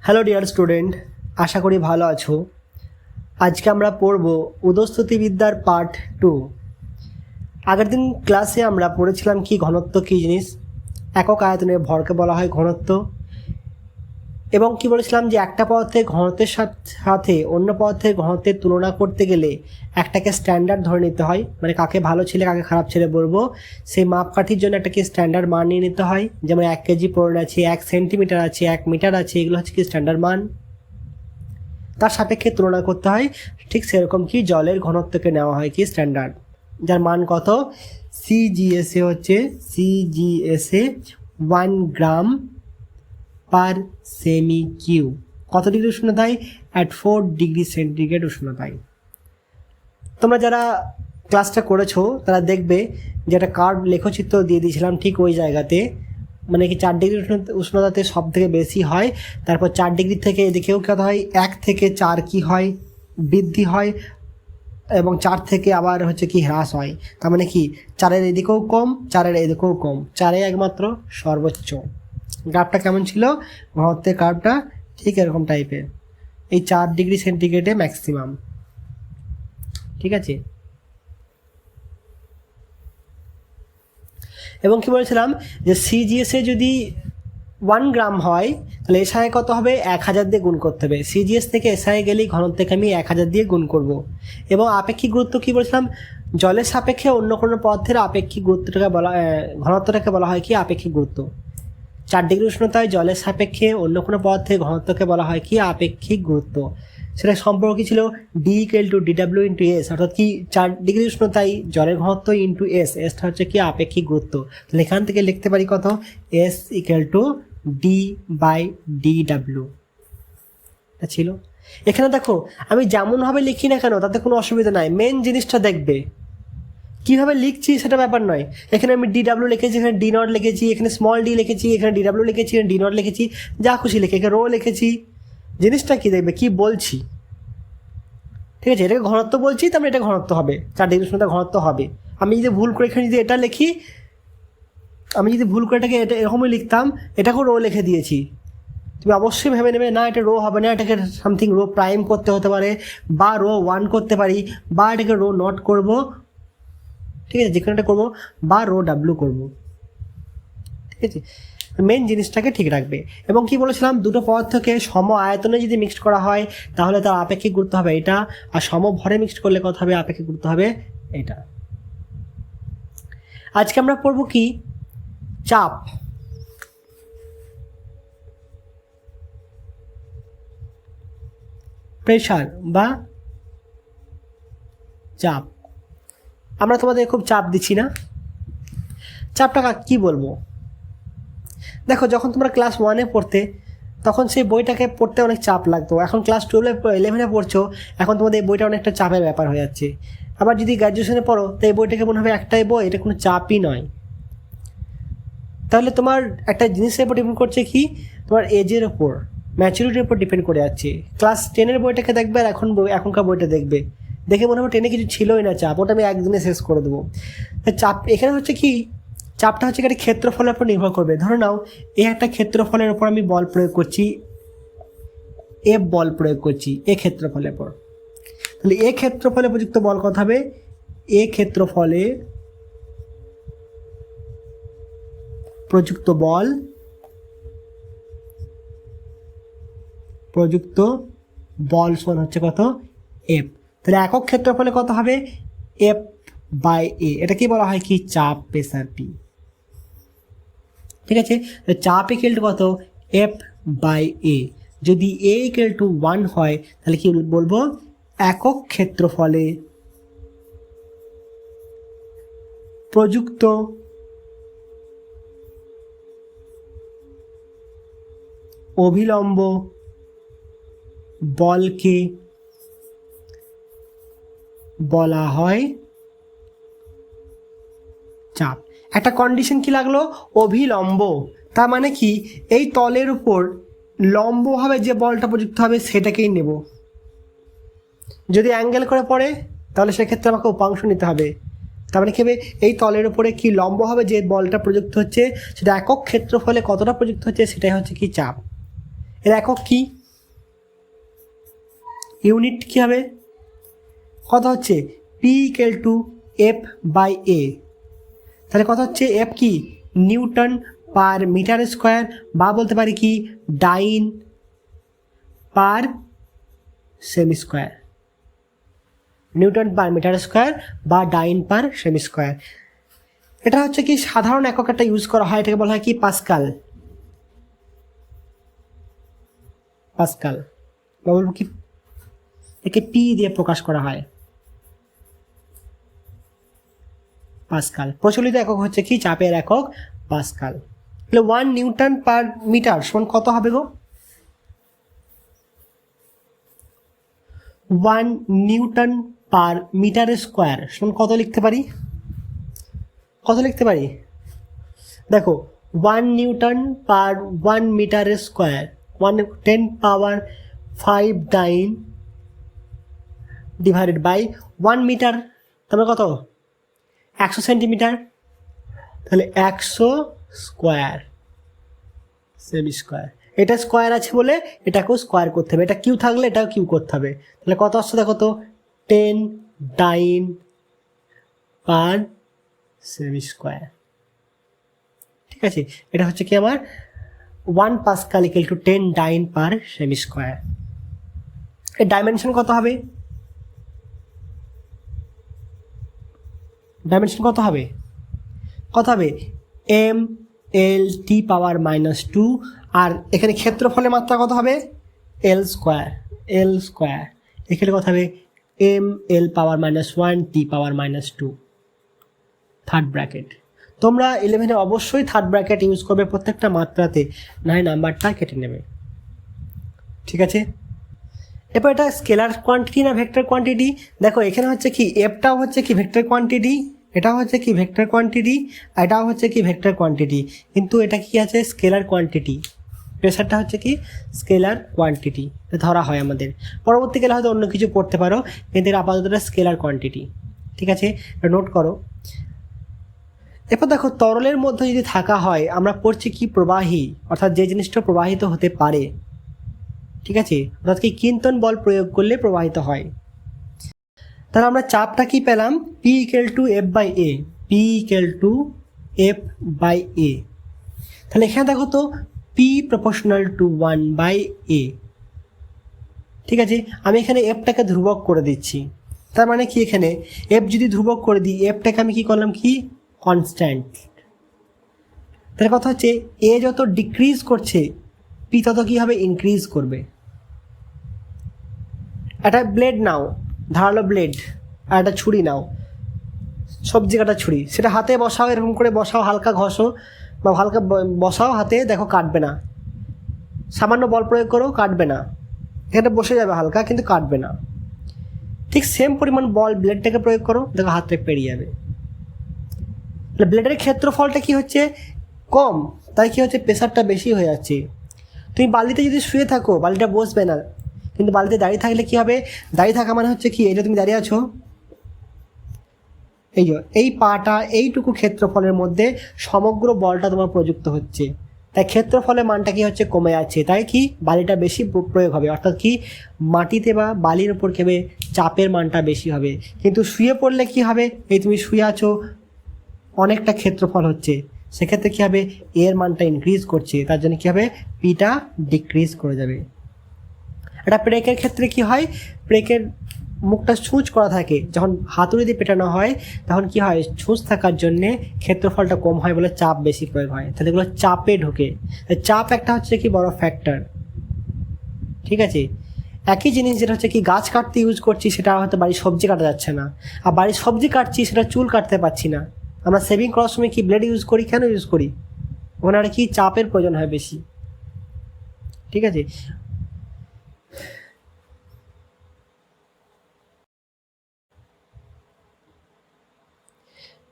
Hello dear student, আশা করি ভালো আছো। আজকে আমরা পড়ব উদস্তুতিবিদ্যার পার্ট 2। আগের দিন ক্লাসে আমরা পড়েছিলাম কি ঘনত্ব কী জিনিস, একক আয়তনের ভরকে বলা হয় ঘনত্ব, এবং কি বলেছিলাম যে একটা পদার্থের ঘনত্বের সাথে অন্য পদার্থের ঘনত্বের তুলনা করতে গেলে একটাকে স্ট্যান্ডার্ড ধরে নিতে হয়, মানে কাকে ভালো ছেলে কাকে খারাপ ছেলে বলবো সেই মাপকাঠির জন্য একটাকে স্ট্যান্ডার্ড মান নিয়ে নিতে হয়। যেমন 1 কেজি পড়ে আছে, 1 সেন্টিমিটার আছে, 1 মিটার আছে, এগুলো হচ্ছে কি স্ট্যান্ডার্ড মান, তার সাপেক্ষে তুলনা করতে হয়। ঠিক সেরকম কি জলের ঘনত্বকে নেওয়া হয় কি স্ট্যান্ডার্ড, যার মান কত সিজিএসএ হচ্ছে সিজিএসএ 1 গ্রাম পার সেমি কিউ। কত ডিগ্রি উষ্ণতায়? অ্যাট 4 ডিগ্রি সেন্টিগ্রেড উষ্ণতায়। তোমরা যারা ক্লাসটা করেছো তারা দেখবে যে একটা কার্ভ লেখচিত্র দিয়ে দিয়েছিলাম ঠিক ওই জায়গাতে, মানে কি 4 ডিগ্রি উষ্ণতাতে সব থেকে বেশি হয়, তারপর 4 ডিগ্রি থেকে এদিকেও কত হয় 1 থেকে 4 কি হয় বৃদ্ধি হয়, এবং 4 থেকে আবার হচ্ছে কি হ্রাস হয়। তার মানে কি 4-এর এদিকেও কম, 4-এর এদিকেও কম, 4-এ একমাত্র সর্বোচ্চ। গ্রাফটা কেমন ছিল? ঘনত্বের কার্ভটা ঠিক এরকম টাইপের, এই 4 ডিগ্রি সেন্টিগ্রেডে ম্যাক্সিমাম। ঠিক আছে, এবং কি বলেছিলাম যে সিজিএসএ যদি 1 গ্রাম হয় তাহলে এসআই কত হবে? 1000 দিয়ে গুণ করতে হবে। সিজিএস থেকে এসআই গেলেই ঘনত্বকে আমি 1000 দিয়ে গুণ করব। এবং আপেক্ষিক গুরুত্ব কি বলেছিলাম? জলের সাপেক্ষে অন্য কোনো পদার্থের আপেক্ষিক গুরুত্বটাকে ঘনত্বটাকে বলা হয় কি আপেক্ষিক গুরুত্ব। 4 ডিগ্রি উষ্ণতায় জলের সাপেক্ষে অন্য কোনো পদার্থের ঘনত্বকে বলা হয় কি আপেক্ষিক গুরুত্ব। সেটা সম্পর্ক ছিল D equal to DW into S, অর্থাৎ কি 4 ডিগ্রি উষ্ণতায় জলের ঘনত্ব ইন্টু এস, এসটা হচ্ছে কি আপেক্ষিক গুরুত্ব। তাহলে এখান থেকে লিখতে পারি কত? S equal to D by D W ছিল। এখানে দেখো আমি যেমনভাবে লিখি না কেন তাতে কোনো অসুবিধা নাই, মেন জিনিসটা দেখবে কীভাবে লিখছি সেটা ব্যাপার নয়। এখানে আমি ডি ডাব্লিউ লিখেছি, এখানে ডি নট লিখেছি, এখানে স্মল ডি লিখেছি, এখানে ডি ডাব্লিউ লিখেছি, এখানে ডি নট লিখেছি, যা খুশি লিখে, এখানে রো লিখেছি, জিনিসটা কী দেখবে কী বলছি। ঠিক আছে, এটাকে ঘনত্ব বলছি, তারপরে এটা ঘনত্ব হবে, 4 ডিগ্রি উষ্ণতা ঘনত্ব হবে। আমি যদি ভুল করে এখানে যদি এটা লিখি, আমি যদি ভুল করে এটাকে এটা এরকমই লিখতাম, এটাকেও রো লিখে দিয়েছি, তুমি অবশ্যই ভেবে নেবে না এটা রো হবে না, এটাকে সামথিং রো প্রাইম করতে হতে পারে, বা রো 1 করতে পারি, বা এটাকে রো নট করব। ঠিক আছে, যেখানে এটা করবো, বা রো ডাব্লিউ করবো। ঠিক আছে, মেন জিনিসটাকে ঠিক রাখবে। এবং কি বলেছিলাম, দুটো পদার্থকে সম আয়তনে যদি মিক্সড করা হয় তাহলে তার আপেক্ষিক গুরুত্ব হবে এটা, আর সম ভরে মিক্সড করলে কত হবে? আপেক্ষিক গুরুত্ব হবে এটা। আজকে আমরা পড়ব কি চাপ। প্রেশার বা চাপ। আমরা তোমাদের খুব চাপ দিচ্ছি না, চাপটা কি বলবো? দেখো, যখন তোমরা ক্লাস 1-এ পড়তে তখন সেই বইটাকে পড়তে অনেক চাপ লাগতো, এখন ক্লাস 11-এ পড়ছো, এখন তোমাদের এই বইটা অনেকটা চাপের ব্যাপার হয়ে যাচ্ছে। আবার যদি গ্র্যাজুয়েশনে পড়ো তো এই বইটাকে মনে হবে একটাই বই, এটা কোনো চাপই নয়। তাহলে তোমার একটা জিনিসের উপর ডিপেন্ড করছে কি, তোমার এজের ওপর, ম্যাচুরিটির উপর ডিপেন্ড করে যাচ্ছে। ক্লাস 10-এর বইটাকে দেখবে আর এখনকার বইটা দেখবে, দেখে মনে হবে 10-এ কিছু ছিলই না চাপ, ওটা আমি একদিনে শেষ করে দেবো। চাপ এখানে হচ্ছে কি, চাপটা হচ্ছে একটা ক্ষেত্রফলের উপর নির্ভর করবে। ধরে নাও এই একটা ক্ষেত্রফলের উপর আমি বল প্রয়োগ করছি, এ বল প্রয়োগ করছি এ ক্ষেত্রফলের উপর, তাহলে এ ক্ষেত্রফলে প্রযুক্ত বল কত হবে? এ ক্ষেত্রফলে প্রযুক্ত বল সমান হচ্ছে কত? এফ। তাহলে একক ক্ষেত্রফলে কত হবে? এফ বাই এ। এটা কি বলা হয় কি চাপ, প্রেসার পি। ঠিক আছে, চাপ ইকুয়াল টু কত? এফ বাই এ। যদি এ ইকুয়াল টু 1 হয় তাহলে কি বলবো? একক ক্ষেত্রফলে প্রযুক্ত অভিলম্ব বলকে বলা হয় চাপ। একটা কন্ডিশন কি লাগলো? অভিলম্ব। তার মানে কি, এই তলের উপর লম্বভাবে যে বলটা প্রযুক্ত হবে সেটাকেই নেব। যদি অ্যাঙ্গেল করে পড়ে তাহলে সেক্ষেত্রে আমাকে উপাংশ নিতে হবে। তার মানে কি হবে, এই তলের উপরে কি লম্বভাবে যে বলটা প্রযুক্ত হচ্ছে সেটা একক ক্ষেত্রফলে কতটা প্রযুক্ত হচ্ছে সেটাই হচ্ছে কি চাপ। এর একক কি, ইউনিট কি হবে, কত হচ্ছে P equal to F by A. তাহলে কত হচ্ছে এফ কি নিউটন পার মিটার স্কোয়ার, বা বলতে পারি কি dyne per semi square, newton per metre square বা ডাইন পার সেমি স্কোয়ার। এটা হচ্ছে কি সাধারণ একক একটা ইউজ করা হয়, এটাকে বলা হয় কি পাস্কাল, পাস্কাল বা বলবো কি একে পি দিয়ে প্রকাশ করা হয়, পাস্কাল। প্রচলিত একক হচ্ছে কি চাপের একক পাস্কাল। তাহলে 1 নিউটন পার মিটার সমান কত হবে গো, 1 নিউটন পার মিটার স্কোয়ার সমান কত লিখতে পারি, কত লিখতে পারি, দেখো 1 newton per 1 metre square 10 power 5 dyne divided by 1 metre, তারপরে কত 100 সেন্টিমিটার, তাহলে 100 স্কোয়ার সেমি স্কোয়ার। এটা স্কোয়ার আছে বলে এটাকেও স্কোয়ার করতে হবে, এটা কিউ থাকলে এটাও কিউ করতে হবে। তাহলে কত আসছে দেখো তো 10 ডাইন পার সেমি স্কোয়ার। ঠিক আছে, এটা হচ্ছে কি আমার 1 pascal equal to 10 dyne per semi square. এর ডাইমেনশন কত হবে, ডাইমেনশন কত হবে, কত হবে এম এল টি পাওয়ার -2, আর এখানে ক্ষেত্রফলের মাত্রা কত হবে এল স্কোয়ার, এল স্কোয়ার এখানে কত হবে এম এল পাওয়ার -1 টি পাওয়ার -2 থার্ড ব্র্যাকেট। তোমরা 11-এ অবশ্যই থার্ড ব্র্যাকেট ইউজ করবে প্রত্যেকটা মাত্রাতে, না হয় নাম্বারটা কেটে নেবে। ঠিক আছে, এরপর এটা স্কেলার কোয়ান্টিটি না ভেক্টর কোয়ান্টিটি, দেখো এখানে হচ্ছে কি এফটাও হচ্ছে কি ভেক্টর কোয়ান্টিটি, এটাও হচ্ছে কি ভেক্টর কোয়ান্টিটি, এটাও হচ্ছে কি ভেক্টর কোয়ান্টিটি, কিন্তু এটা কি আছে স্কেলার কোয়ান্টিটি, প্রেসারটা হচ্ছে কি স্কেলার কোয়ান্টিটি ধরা হয় আমাদের। পরবর্তীকালে হয়তো অন্য কিছু পড়তে পারো, কিন্তু এর আপাতত স্কেলার কোয়ান্টিটি। ঠিক আছে, এটা নোট করো। এরপর দেখো তরলের মধ্যে যদি থাকা হয় আমরা পড়ছি কি প্রবাহী, অর্থাৎ যে জিনিসটা প্রবাহিত হতে পারে। ঠিক আছে, অর্থাৎ কি কিন্তন বল প্রয়োগ করলে প্রবাহিত হয়। তাহলে আমরা চাপটা কি পেলাম P equal to F by A, P equal to F by A. তাহলে এখানে দেখো তো P proportional to 1 by A. ঠিক আছে, আমি এখানে এফটাকে ধ্রুবক করে দিচ্ছি, তার মানে কি এখানে এফ যদি ধ্রুবক করে দিই এফটাকে আমি কি করলাম কি কনস্ট্যান্ট। তাহলে কথা হচ্ছে এ যত ডিক্রিজ করছে পি তত কী হবে ইনক্রিজ করবে। একটা ব্লেড নাও, ধারালো ব্লেড, আর একটা ছুরি নাও, সবজি কাটার ছুরি, সেটা হাতে বসাও, এরকম করে বসাও, হালকা ঘষো বা হালকা বসাও হাতে, দেখো কাটবে না। সামান্য বল প্রয়োগ করো, কাটবে না, এখানে বসে যাবে হালকা কিন্তু কাটবে না। ঠিক সেম পরিমাণ বল ব্লেডটাকে প্রয়োগ করো, দেখো হাত থেকে পেরিয়ে যাবে। তাহলে ব্লেডের ক্ষেত্রফলটা কি হচ্ছে কম, তাই কি হচ্ছে প্রেশারটা বেশি হয়ে যাচ্ছে। তুমি বালিতে যদি শুয়ে থাকো বালিটা বসবে না, কিন্তু বালিতে দাঁড়িয়ে থাকলে কি হবে, দাঁড়িয়ে থাকা মানে হচ্ছে কি এই যে তুমি দাঁড়িয়ে আছো, এই পাটা এইটুকু ক্ষেত্রফলের মধ্যে সমগ্র বলটা তোমার প্রযুক্ত হচ্ছে, তাই ক্ষেত্রফলের মানটা কি হচ্ছে কমে যাচ্ছে, তাই কি বালিটা বেশি প্রয়োগ হবে, অর্থাৎ কি মাটিতে বা বালির উপর কি হবে চাপের মানটা বেশি হবে। কিন্তু শুয়ে পড়লে কি হবে, এই তুমি শুয়ে আছো অনেকটা ক্ষেত্রফল হচ্ছে, সেক্ষেত্রে কী হবে এর মানটা ইনক্রিজ করছে, তার জন্য কী হবে পিটা ডিক্রিজ করে যাবে। একটা ব্রেকের ক্ষেত্রে কি হয়, ব্রেকের মুখটা ছুঁচ করা থাকে, যখন হাতুড়ি দিয়ে পেটানো হয় তখন কি হয় ছুঁচ থাকার জন্যে ক্ষেত্রফলটা কম হয় বলে চাপ বেশি প্রয়োগ হয়, তাহলে এগুলো চাপে ঢোকে। চাপ একটা হচ্ছে কি বড় ফ্যাক্টর। ঠিক আছে, একই জিনিস যেটা হচ্ছে কি গাছ কাটতে ইউজ করছি সেটা হয়তো বাড়ির সবজি কাটা যাচ্ছে না, আর বাড়ির সবজি কাটছি সেটা চুল কাটতে পারছি না। আমরা শেভিং করার সময় কি ব্লেড ইউজ করি, কেন ইউজ করি, ওনারা কি চাপের প্রয়োজন হয় বেশি। ঠিক আছে,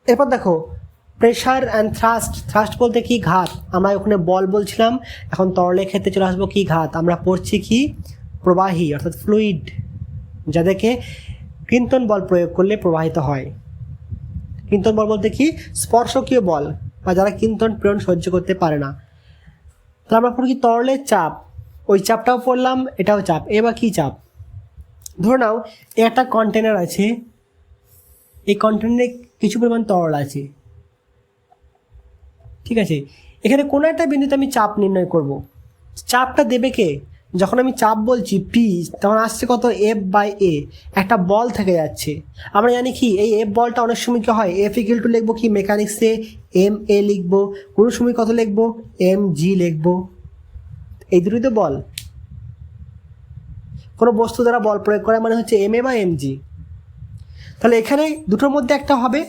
এরপর দেখো প্রেশার অ্যান্ড থ্রাস্ট। থ্রাস্ট বলতে কি ঘাত, আমরা ওখানে বল বলছিলাম, এখন তরলের ক্ষেত্রে চলে আসবো কি ঘাত। আমরা পড়ছি কি প্রবাহী অর্থাৎ ফ্লুইড, যাদেরকে কিন্তন বল প্রয়োগ করলে প্রবাহিত হয়। কিন্তন বল বলতে কি স্পর্শকীয় বল, বা যারা কিন্তন প্রেরণ সহ্য করতে পারে না। তাহলে আমরা পড়ি তরলের চাপ ওই চাপটাও পড়লাম, এটাও চাপ। এবার কি চাপ, ধরে নাও একটা কন্টেনার আছে, এই কন্টেনারে কিছু পরিমাণ তরল আছে, ঠিক আছে। এখানে কোনো একটা বিন্দুতে আমি চাপ নির্ণয় করব। চাপটা দেবে কে, যখন আমি চাপ বলছি পি, তখন আসছে কত, F/A, একটা বল থেকে যাচ্ছে। আমরা জানি কি এই এফ বলটা অনেক সময় কি হয়, F = লিখবো কি মেকানিক্সে MA লিখবো, কোনো সময় কত লিখবো mg লিখবো। এই দুটোই তো বল, কোনো বস্তু দ্বারা বল প্রয়োগ করা মানে হচ্ছে MA বা mg। তাহলে এখানে দুটোর মধ্যে একটা হবে।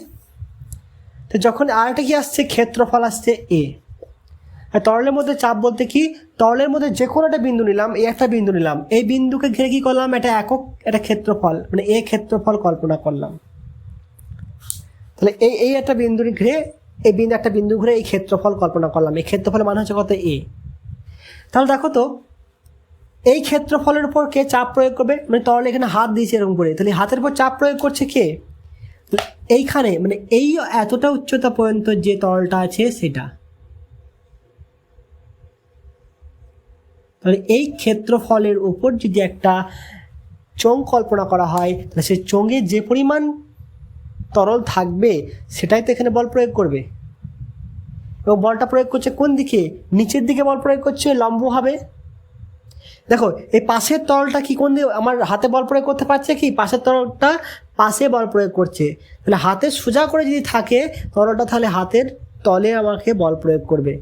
তো যখন আরেকটা কি আসছে, ক্ষেত্রফল আসছে A। আর তরলের মধ্যে চাপ বলতে কি, তরলের মধ্যে যে কোনো একটা বিন্দু নিলাম, এই একটা বিন্দু নিলাম, এই বিন্দুকে ঘিরে কি করলাম, একটা একক একটা ক্ষেত্রফল মানে A ক্ষেত্রফল কল্পনা করলাম। তাহলে এই একটা বিন্দু ঘিরে, এই বিন্দু একটা বিন্দু ঘিরে এই ক্ষেত্রফল কল্পনা করলাম। এই ক্ষেত্রফলের মান হচ্ছে কত, A। তাহলে দেখো তো এই ক্ষেত্রফলের উপর কে চাপ প্রয়োগ করবে, মানে তরল এখানে হাত দিয়েছে এরকম করে, তাহলে হাতের উপর চাপ প্রয়োগ করছে কে, এইখানে মানে এই এতটা উচ্চতা পর্যন্ত যে তরলটা আছে সেটা। তাহলে এই ক্ষেত্রফলের উপর যদি একটা চোঙ কল্পনা করা হয়, তাহলে সেই চোঙে যে পরিমাণ তরল থাকবে সেটাই তো এখানে বল প্রয়োগ করবে। এবং বলটা প্রয়োগ করছে কোন দিকে, নিচের দিকে বল প্রয়োগ করছে লম্বভাবে। দেখো এই পাশের তরলটা কি কোন দিকে আমার হাতে বল প্রয়োগ করতে পারছে কি, পাশের তরলটা পাশে বল প্রয়োগ করছে। তাহলে হাতে সোজা করে যদি থাকে তরলটা, তাহলে হাতের তলে আমাকে বল প্রয়োগ করবে।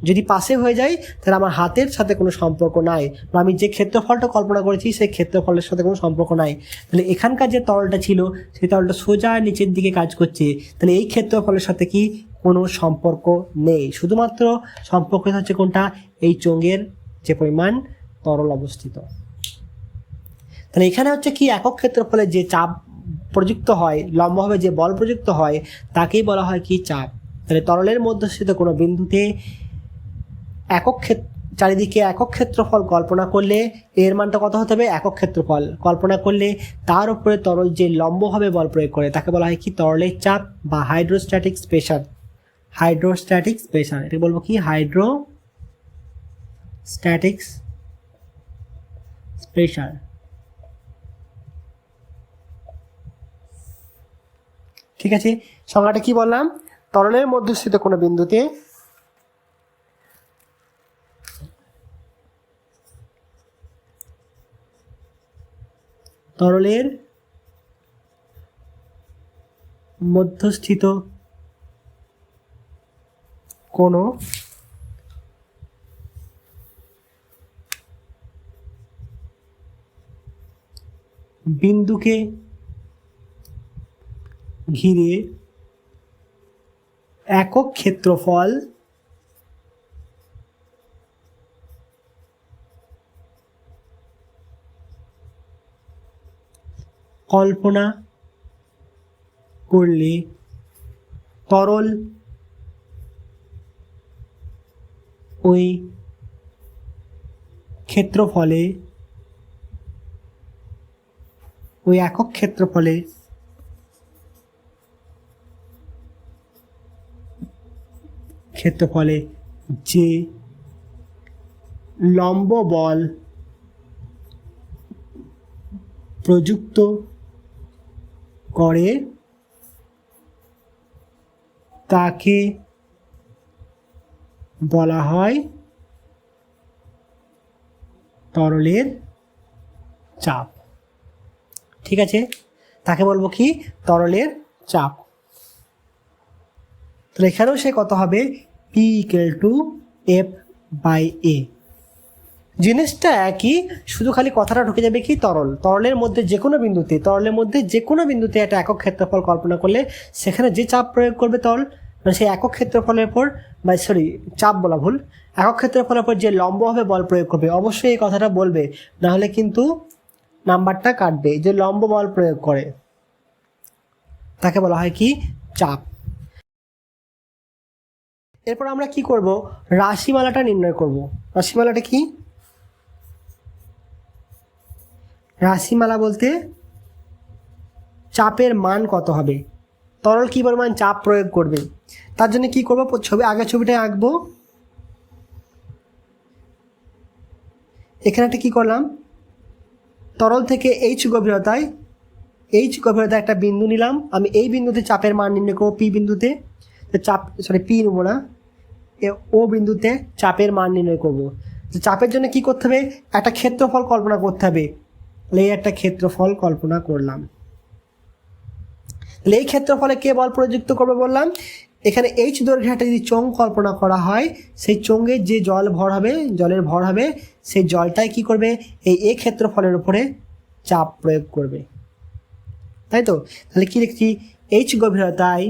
যদি পাশে হয়ে যায় তাহলে আমার হাতের সাথে কোনো সম্পর্ক নাই, বা আমি যে ক্ষেত্রফলটা কল্পনা করেছি সেই ক্ষেত্রফলের সাথে কোনো সম্পর্ক নাই। তাহলে এখানকার যে তরলটা ছিল সেই তরলটা সোজা নিচের দিকে কাজ করছে, তাহলে এই ক্ষেত্রফলের সাথে কি কোনো সম্পর্ক নেই। শুধুমাত্র সম্পর্ক হচ্ছে কোনটা, এই চোঙের যে পরিমাণ তরল অবস্থিত। তাহলে এখানে হচ্ছে কি একক ক্ষেত্রফলে যে চাপ প্রযুক্ত হয়, লম্বভাবে যে বল প্রযুক্ত হয় তাকেই বলা হয় কি চাপ। তাহলে তরলের মধ্যস্থিত কোনো বিন্দুতে চারিদিকে একক ক্ষেত্রফল কল্পনা করলে এর মানটা কত হতে হবে, একক ক্ষেত্রফল কল্পনা করলে তার উপরে তরল যে লম্বভাবে বল প্রয়োগ করে তাকে বলা হয় কি তরলের চাপ বা হাইড্রোস্ট্যাটিক প্রেসার। হাইড্রোস্ট্যাটিক প্রেসার, এটা বলবো কি হাইড্রোস্ট্যাটিক প্রেসার। ঠিক আছে, সংজ্ঞাটা কি বললাম, তরলের মধ্যস্থিত কোনো বিন্দুতে তরলের মধ্যস্থিত কোনো বিন্দুকে ঘিরে একক ক্ষেত্রফল কল্পনা করলে তরল ওই ক্ষেত্রফলে, ওই একক ক্ষেত্রফলে যে লম্ব বল প্রযুক্ত করে তাকে বলা হয় তরলের চাপ। ঠিক আছে, তাকে বলবো কি তরলের চাপ। তাহলে এখানেও সে কত হবে, P = F/A। জিনিসটা একই, শুধু খালি কথাটা ঢুকে যাবে কি তরলের মধ্যে যে কোনো বিন্দুতে একটা একক ক্ষেত্রফল কল্পনা করলে সেখানে যে চাপ প্রয়োগ করবে তরল, মানে সেই একক ক্ষেত্রফলের উপর চাপ বলা ভুল, একক ক্ষেত্রফলের উপর যে লম্বভাবে বল প্রয়োগ করবে অবশ্যই এই কথাটা বলবে, না হলে কিন্তু নাম্বারটা কাটবে। যে লম্ব বল প্রয়োগ করে তাকে বলা হয় কি চাপ। এরপর আমরা কি করব, রাশিমালাটা নির্ণয় করব। রাশিমালাটা কি, রাশিমালা বলতে চাপের মান কত হবে, তরল কি পরিমাণ চাপ প্রয়োগ করবে, তার জন্য কি করব, আগের ছবিটায় আঁকবো। এখানে একটা কী করলাম, তরল থেকে এইচ গভীরতায় একটা বিন্দু নিলাম, আমি এই বিন্দুতে চাপের মান নির্ণয় করবো, পি বিন্দুতে পি নেব না, ও বিন্দুতে চাপের মান নির্ণয় করব। চাপের জন্য কি করতে হবে, একটা ক্ষেত্রফল কল্পনা করতে হবে। তাহলে এই একটা ক্ষেত্রফল কল্পনা করলাম। তাহলে এই ক্ষেত্রফলে কে বল প্রযুক্ত করবে বললাম, এখানে এইচ দৈর্ঘ্যে একটা যদি চোঙ কল্পনা করা হয়, সেই চোঙে যে জলের ভর হবে, সেই জলটাই কি করবে, এই ক্ষেত্রফলের উপরে চাপ প্রয়োগ করবে, তাই তো। তাহলে কি লিখছি, এইচ গভীরতায়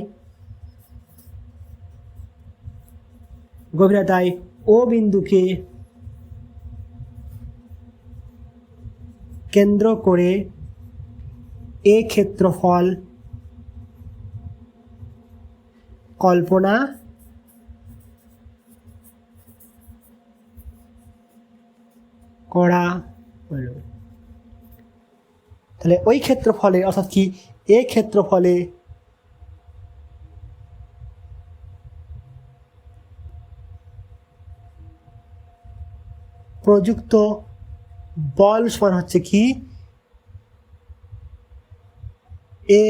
ও বিন্দুকে কেন্দ্র করে এ ক্ষেত্রফল কল্পনা করা হলো। তাহলে ওই ক্ষেত্রফলে অর্থাৎ কি এ ক্ষেত্রফলে প্রযুক্ত বল সমান হচ্ছে কি এ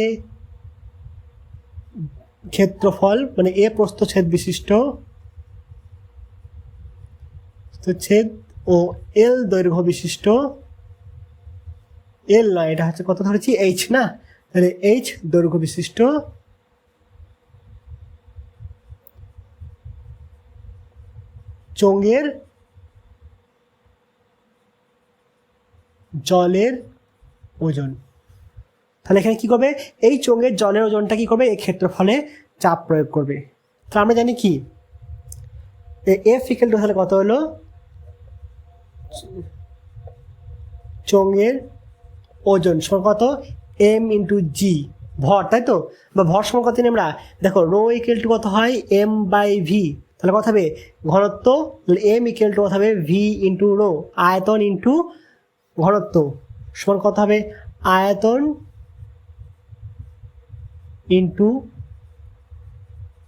ক্ষেত্রফল মানে এ প্রস্থচ্ছেদ বিশিষ্ট ও এল দৈর্ঘ্য বিশিষ্ট, এল নয় এটা হচ্ছে কত ধরেছি এইচ না, তাহলে এইচ দৈর্ঘ্য বিশিষ্ট চোঙের জলের ওজন। তাহলে এখানে কি করবে, এই চোঙের জলের ওজনটা কি করবে, এই ক্ষেত্রফলে চাপ প্রয়োগ করবে। তাহলে আমরা জানি কি এফ ইকুয়াল টু তাহলে কত হলো, চোঙের ওজন সমান কত এম ইন্টু জি ভর, তাই তো, বা ভর সমান কত আমরা দেখো রো ইকুয়াল টু কত হয় এম বাই ভি, তাহলে কত হবে ঘনত্ব, এম ইকুয়াল টু কত হবে ভি ইন্টু রো, আয়তন ইন্টু ঘনত্ব সমান কত হবে আয়তন ইন্টু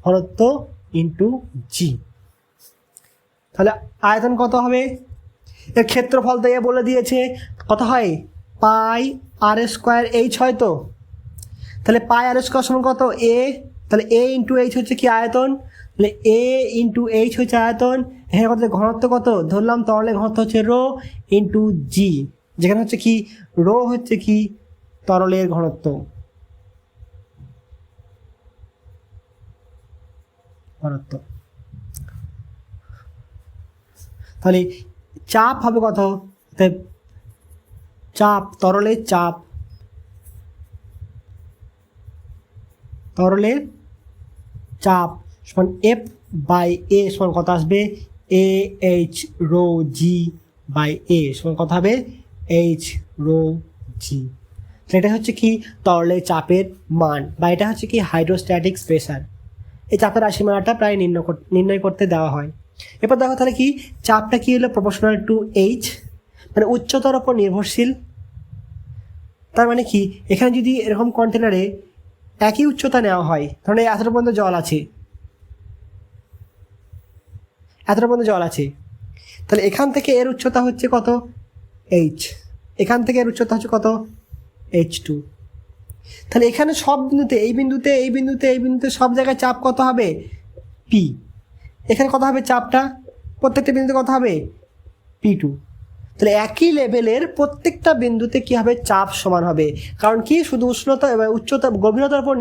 ঘনত্ব ইন্টু জি। তাহলে আয়তন কত হবে, এর ক্ষেত্রফল দিয়ে বলে দিয়েছে কত হয় পাই আর স্কোয়ার এইচ হয় তো, তাহলে পাই আর স্কোয়ার সমান কত এ, তাহলে এ ইন্টু এইচ হচ্ছে কি আয়তন, তাহলে এ ইন্টু এইচ হচ্ছে আয়তন, এখানে কত ঘনত্ব কত ধরলাম, তরলের ঘনত্ব হচ্ছে রো ইন্টু জি, যেখানে হচ্ছে কি রো হচ্ছে কি তরলের ঘনত্ব, তাহলে চাপ হবে কত, চাপ তরলের চাপ সমান এফ বাই এ সমান কত আসবে A H rho G by A সমান কত হবে এইচ রো জি। এটা হচ্ছে কি তরলের চাপের মান, বা এটা হচ্ছে কি হাইড্রোস্ট্যাটিক প্রেসার। এই চাপের রাশিমালাটা প্রায় নির্ণয় করতে দেওয়া হয়। এরপর দেখো তাহলে কি চাপটা কি হলো প্রপোর্শনাল টু এইচ, মানে উচ্চতার উপর নির্ভরশীল। তার মানে কি এখানে যদি এরকম কন্টেনারে একই উচ্চতা নেওয়া হয়, ধরুন এতটা পর্যন্ত জল আছে, তাহলে এখান থেকে এর উচ্চতা হচ্ছে কত এইচ, এখান থেকে এর উচ্চতা হচ্ছে কত H2। তাহলে এখানে সব বিন্দুতে এই বিন্দুতে সব জায়গায় চাপ কত হবে পি, এখানে কত হবে চাপটা প্রত্যেকটা বিন্দুতে কত হবে P2। তাহলে একই লেভেলের প্রত্যেকটা বিন্দুতে কি হবে চাপ সমান হবে, কারণ কি শুধু উষ্ণতা এবং উচ্চতা গভীরতার উপর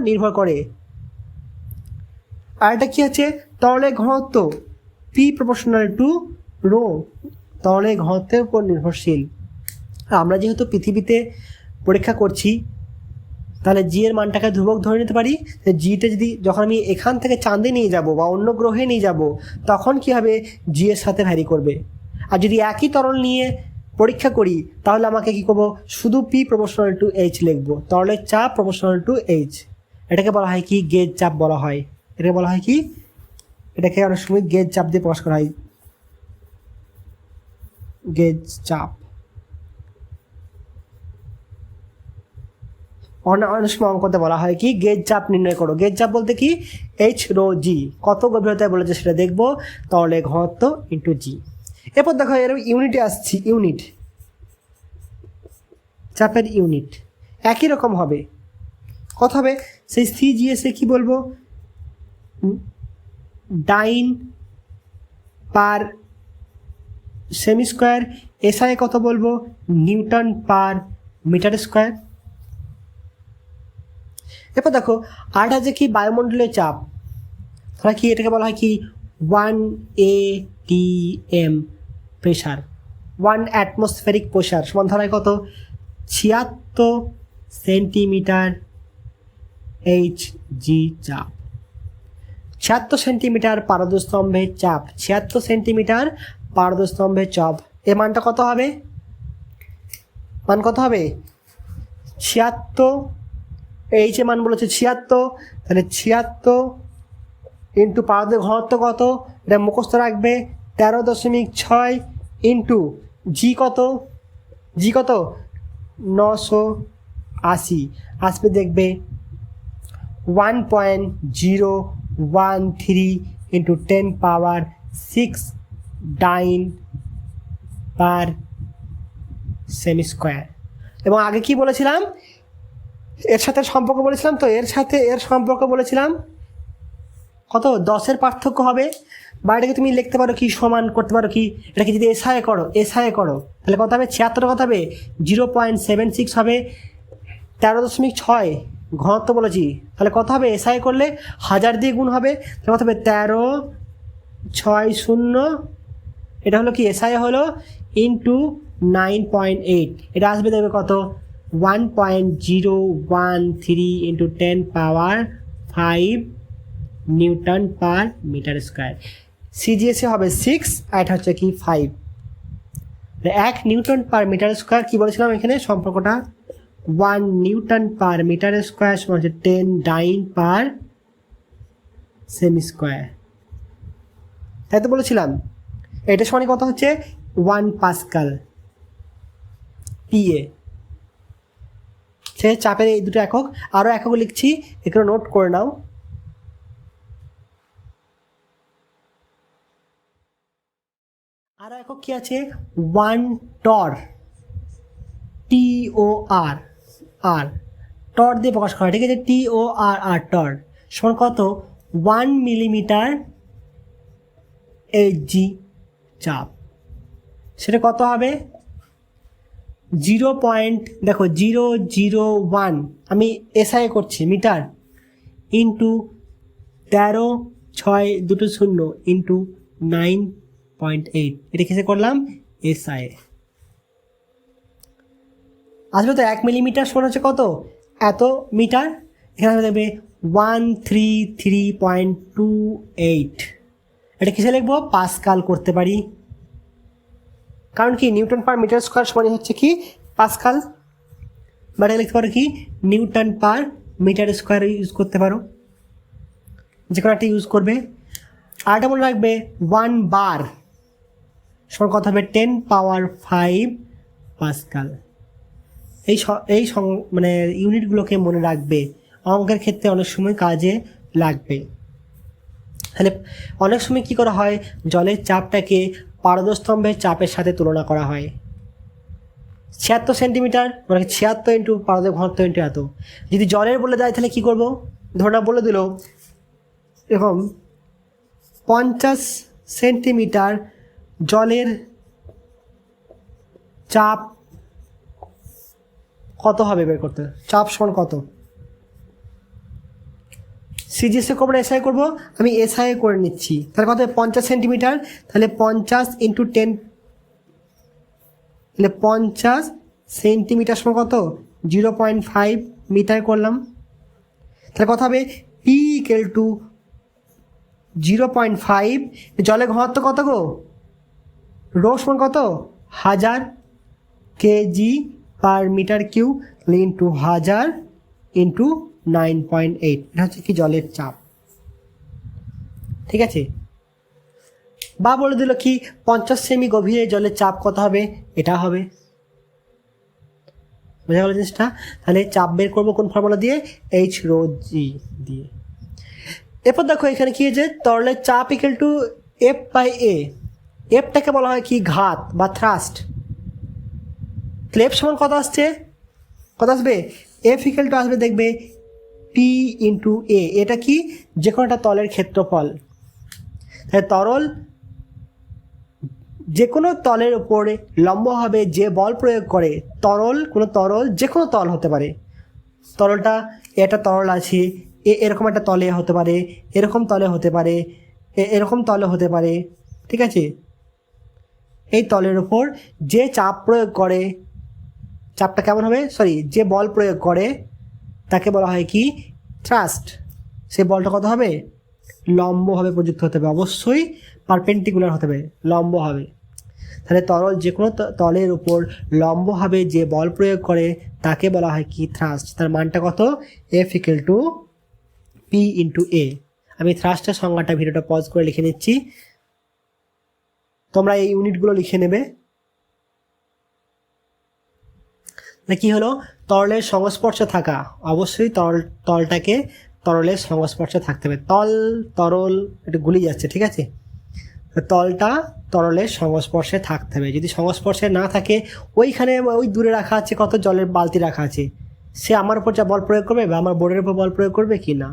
নির্ভর করে। আর এটা কি আছে তরলের ঘনত্ব পি প্রপোর্শনাল টু রো, তরলের ঘনত্বের উপর নির্ভরশীল। আমরা যেহেতু পৃথিবীতে পরীক্ষা করছি, তাহলে জি এর মানটাকে ধ্রুবক ধরে নিতে পারি। জিটা যদি যখন আমি এখান থেকে চাঁদে নিয়ে যাব বা অন্য গ্রহে নিয়ে যাব, তখন কি হবে জি এর সাথে ভ্যারি করবে। আর যদি একই তরল নিয়ে পরীক্ষা করি, তাহলে আমাকে কি করবো শুধু পি প্রপোর্শনাল টু এইচ লিখবো, তরলের চাপ প্রপোর্শনাল টু এইচ। এটাকে বলা হয় কি গেজ চাপ বলা হয়, এটাকে বলা হয় কি, এটাকে অনেক সময় গেজ চাপ দিয়ে প্রকাশ করা হয়, গেজ চাপ। অনেক সময় অঙ্কতে বলা হয় কি গেজ চাপ নির্ণয় করো। গেজ চাপ বলতে কি এইচ রো জি, কত গভীরতায় বলেছে সেটা দেখবো, তরলের ঘনত্ব ইন্টু জি। এরপর দেখো এর ইউনিটে আসছি, ইউনিট, চাপের ইউনিট একই রকম হবে। কত হবে? সেই সিজিএসে কি বলবো, ডাইন পার সেমি স্কোয়ার, এসআই কত বলবো, নিউটন পার মিটার স্কোয়ার। এরপর দেখো আর আছে কি বায়ুমণ্ডলের চাপ, তাহলে কি এটাকে বলা হয় কি 1 ATM প্রেশার, 1 অ্যাটমসফেরিক প্রেশার সমান ধরায় কত 76 সেন্টিমিটার HG চাপ। 76 সেন্টিমিটার পারদস্তম্ভের চাপ, 76 সেন্টিমিটার পারদস্তম্ভের চাপ, এর মানটা কত হবে? মান কত হবে? 76, এইচ এর মান বলেছে 76, তাহলে 76 ইন্টু পারদের ঘনত্ব কত, এটা মুখস্থ রাখবে 13.6 ইন্টু জি কত, জি কত 980 আসবে, দেখবে 1.013 ইন্টু 10 পাওয়ার 6 ডাইন পার সেমি স্কোয়ার। এবং আগে কি বলেছিলাম, এর সাথে সম্পর্ক বলেছিলাম, তো এর সাথে এর সম্পর্ক বলেছিলাম কত 10-এর পার্থক্য হবে, বা এটাকে তুমি লিখতে পারো কি সমান করতে পারো কি, এটাকে যদি এসআই করো, এসআই করো তাহলে কত হবে 76 কত হবে 0.76 হবে, 13.6 ঘনত্ব বলেছি, তাহলে কত হবে এসআই করলে 1000 দিয়ে গুণ হবে, তাহলে কত হবে 1360, এটা হলো কি এসআই হলো ইন্টু 9.8, এটা আসবে দেখবে কত 1.013 into 10 power 5 Newton per metre square. সিজিএসে হবে 6 আর এটা হচ্ছে কি 5, 1 নিউটন পার মিটার স্কোয়ার কি বলেছিলাম এখানে সম্পর্কটা, 1 নিউটন পার মিটার স্কোয়ার সমান হচ্ছে 10 ডাইন পার সেমি স্কোয়ার, তাই তো বলেছিলাম। এটা সমান কত হচ্ছে 1 পাস্কাল পিএ। সে চাপের এই দুটো একক, আরও একক লিখছি, এগুলো নোট করে নাও। আরও একক কি আছে 1 টর, TOR, আর টর দিয়ে প্রকাশ করা, ঠিক আছে, TOR টর সমান কত 1 মিলিমিটার HG চাপ, সেটা কত হবে 0.001, আমি এসআই করছি মিটার ইন্টু 13.620 ইন্টু 9.8, এটা কিসে করলাম এসআই। আসবে তো 1 মিলিমিটার সমান হচ্ছে কত এত মিটার, এখানে দেবে 133.28, এটা কিসে লিখবো পাস্কাল করতে পারি, কারণ কি নিউটন পার মিটার স্কোয়ার সমান হচ্ছে কি পাস্কাল, বা এটা লিখতে পারো কি newton per metre square use করতে পারো, যে কোনো একটা ইউজ করবে। আরটা মনে রাখবে 1 বার সমান কথা হবে 10 পাওয়ার 5 পাস্কাল। এই মানে ইউনিটগুলোকে মনে রাখবে, অঙ্কের ক্ষেত্রে অনেক সময় কাজে লাগবে। তাহলে অনেক সময় কী করা হয়, জলের চাপটাকে পারদস্তম্ভের চাপের সাথে তুলনা করা হয়। 76 সেন্টিমিটার মানে 76 ইন্টু পারদের ঘনত্ব ইন্টু এত, যদি জলের বলে দেয় তাহলে কী করবো, ধরনা বলে দিল এরকম 50 সেন্টিমিটার জলের চাপ কত হবে বের করতে, চাপ সমান কত, সিজিএসএ করবো না এসআই করবো, আমি এসআই করে নিচ্ছি, তাহলে কত 50 সেন্টিমিটার, তাহলে 50 ইন্টু 10, তাহলে 50 সেন্টিমিটার সমান কত 0.5 মিটার করলাম, তাহলে কত হবে পি ইকুয়াল টু 0.5, জলের ঘনত্ব কত গো রো সমান কত 1000 kg per metre cube into 1000 into 9.8, এটা হচ্ছে কি জলের চাপ, ঠিক আছে। বা বলে দিল কি 50 সেমি গভীরে জলের চাপ কত হবে, এটা হবে, বোঝা গেল জিনিসটা। তাহলে চাপ বের করবো কোন ফর্মুলা দিয়ে, এইচ রো জি দিয়ে। এরপর দেখো এখানে কি হয়েছে, তরলের চাপ ইকুয়াল টু F/A, এফটাকে বলা হয় কি ঘাত বা থ্রাস্ট। তাহলে এফ সমান কত আসছে, কত আসবে, এফ ইকুয়াল টু আসবে দেখবে পি ইন্টু এ। এটা কি, যে কোনো একটা তলের ক্ষেত্রফল। তাহলে তরল যে কোনো তলের উপরে লম্বভাবে যে বল প্রয়োগ করে, তরল কোনো তরল যে কোনো তল হতে পারে, তরলটা এটা তরল আছে, এরকম একটা তলে হতে পারে, এরকম তলে হতে পারে, এরকম তলে হতে পারে, ঠিক আছে। এই তলের উপর যে চাপ প্রয়োগ করে, চাপটা কেমন হবে, সরি যে বল প্রয়োগ করে তাকে বলা হয় কি থ্রাস্ট। সেই বলটা কত হবে, লম্বভাবে প্রযুক্ত হতে হবে, অবশ্যই পারপেন্ডিকুলার হতে হবে, লম্ব হবে। তাহলে তরল যে কোনো তলের উপর লম্বভাবে যে বল প্রয়োগ করে তাকে বলা হয় কি থ্রাস্ট। তার মানটা কত, F equal to P into A. আমি থ্রাস্টের সংজ্ঞাটা ভিডিওটা পজ করে লিখে নিচ্ছি, তোমরা এই ইউনিটগুলো লিখে নেবে। কি হলো, তরলের সংস্পর্শে থাকা, অবশ্যই তলটাকে তরলের সংস্পর্শে থাকতে হবে। তরল একটু গুলিয়ে যাচ্ছে, ঠিক আছে। তলটা তরলের সংস্পর্শে থাকতে হবে। যদি সংস্পর্শে না থাকে, ওইখানে ওই দূরে রাখা আছে কত জলের বালতি রাখা আছে, সে আমার উপর যা বল প্রয়োগ করবে বা আমার বোর্ডের উপর বল প্রয়োগ করবে কি না,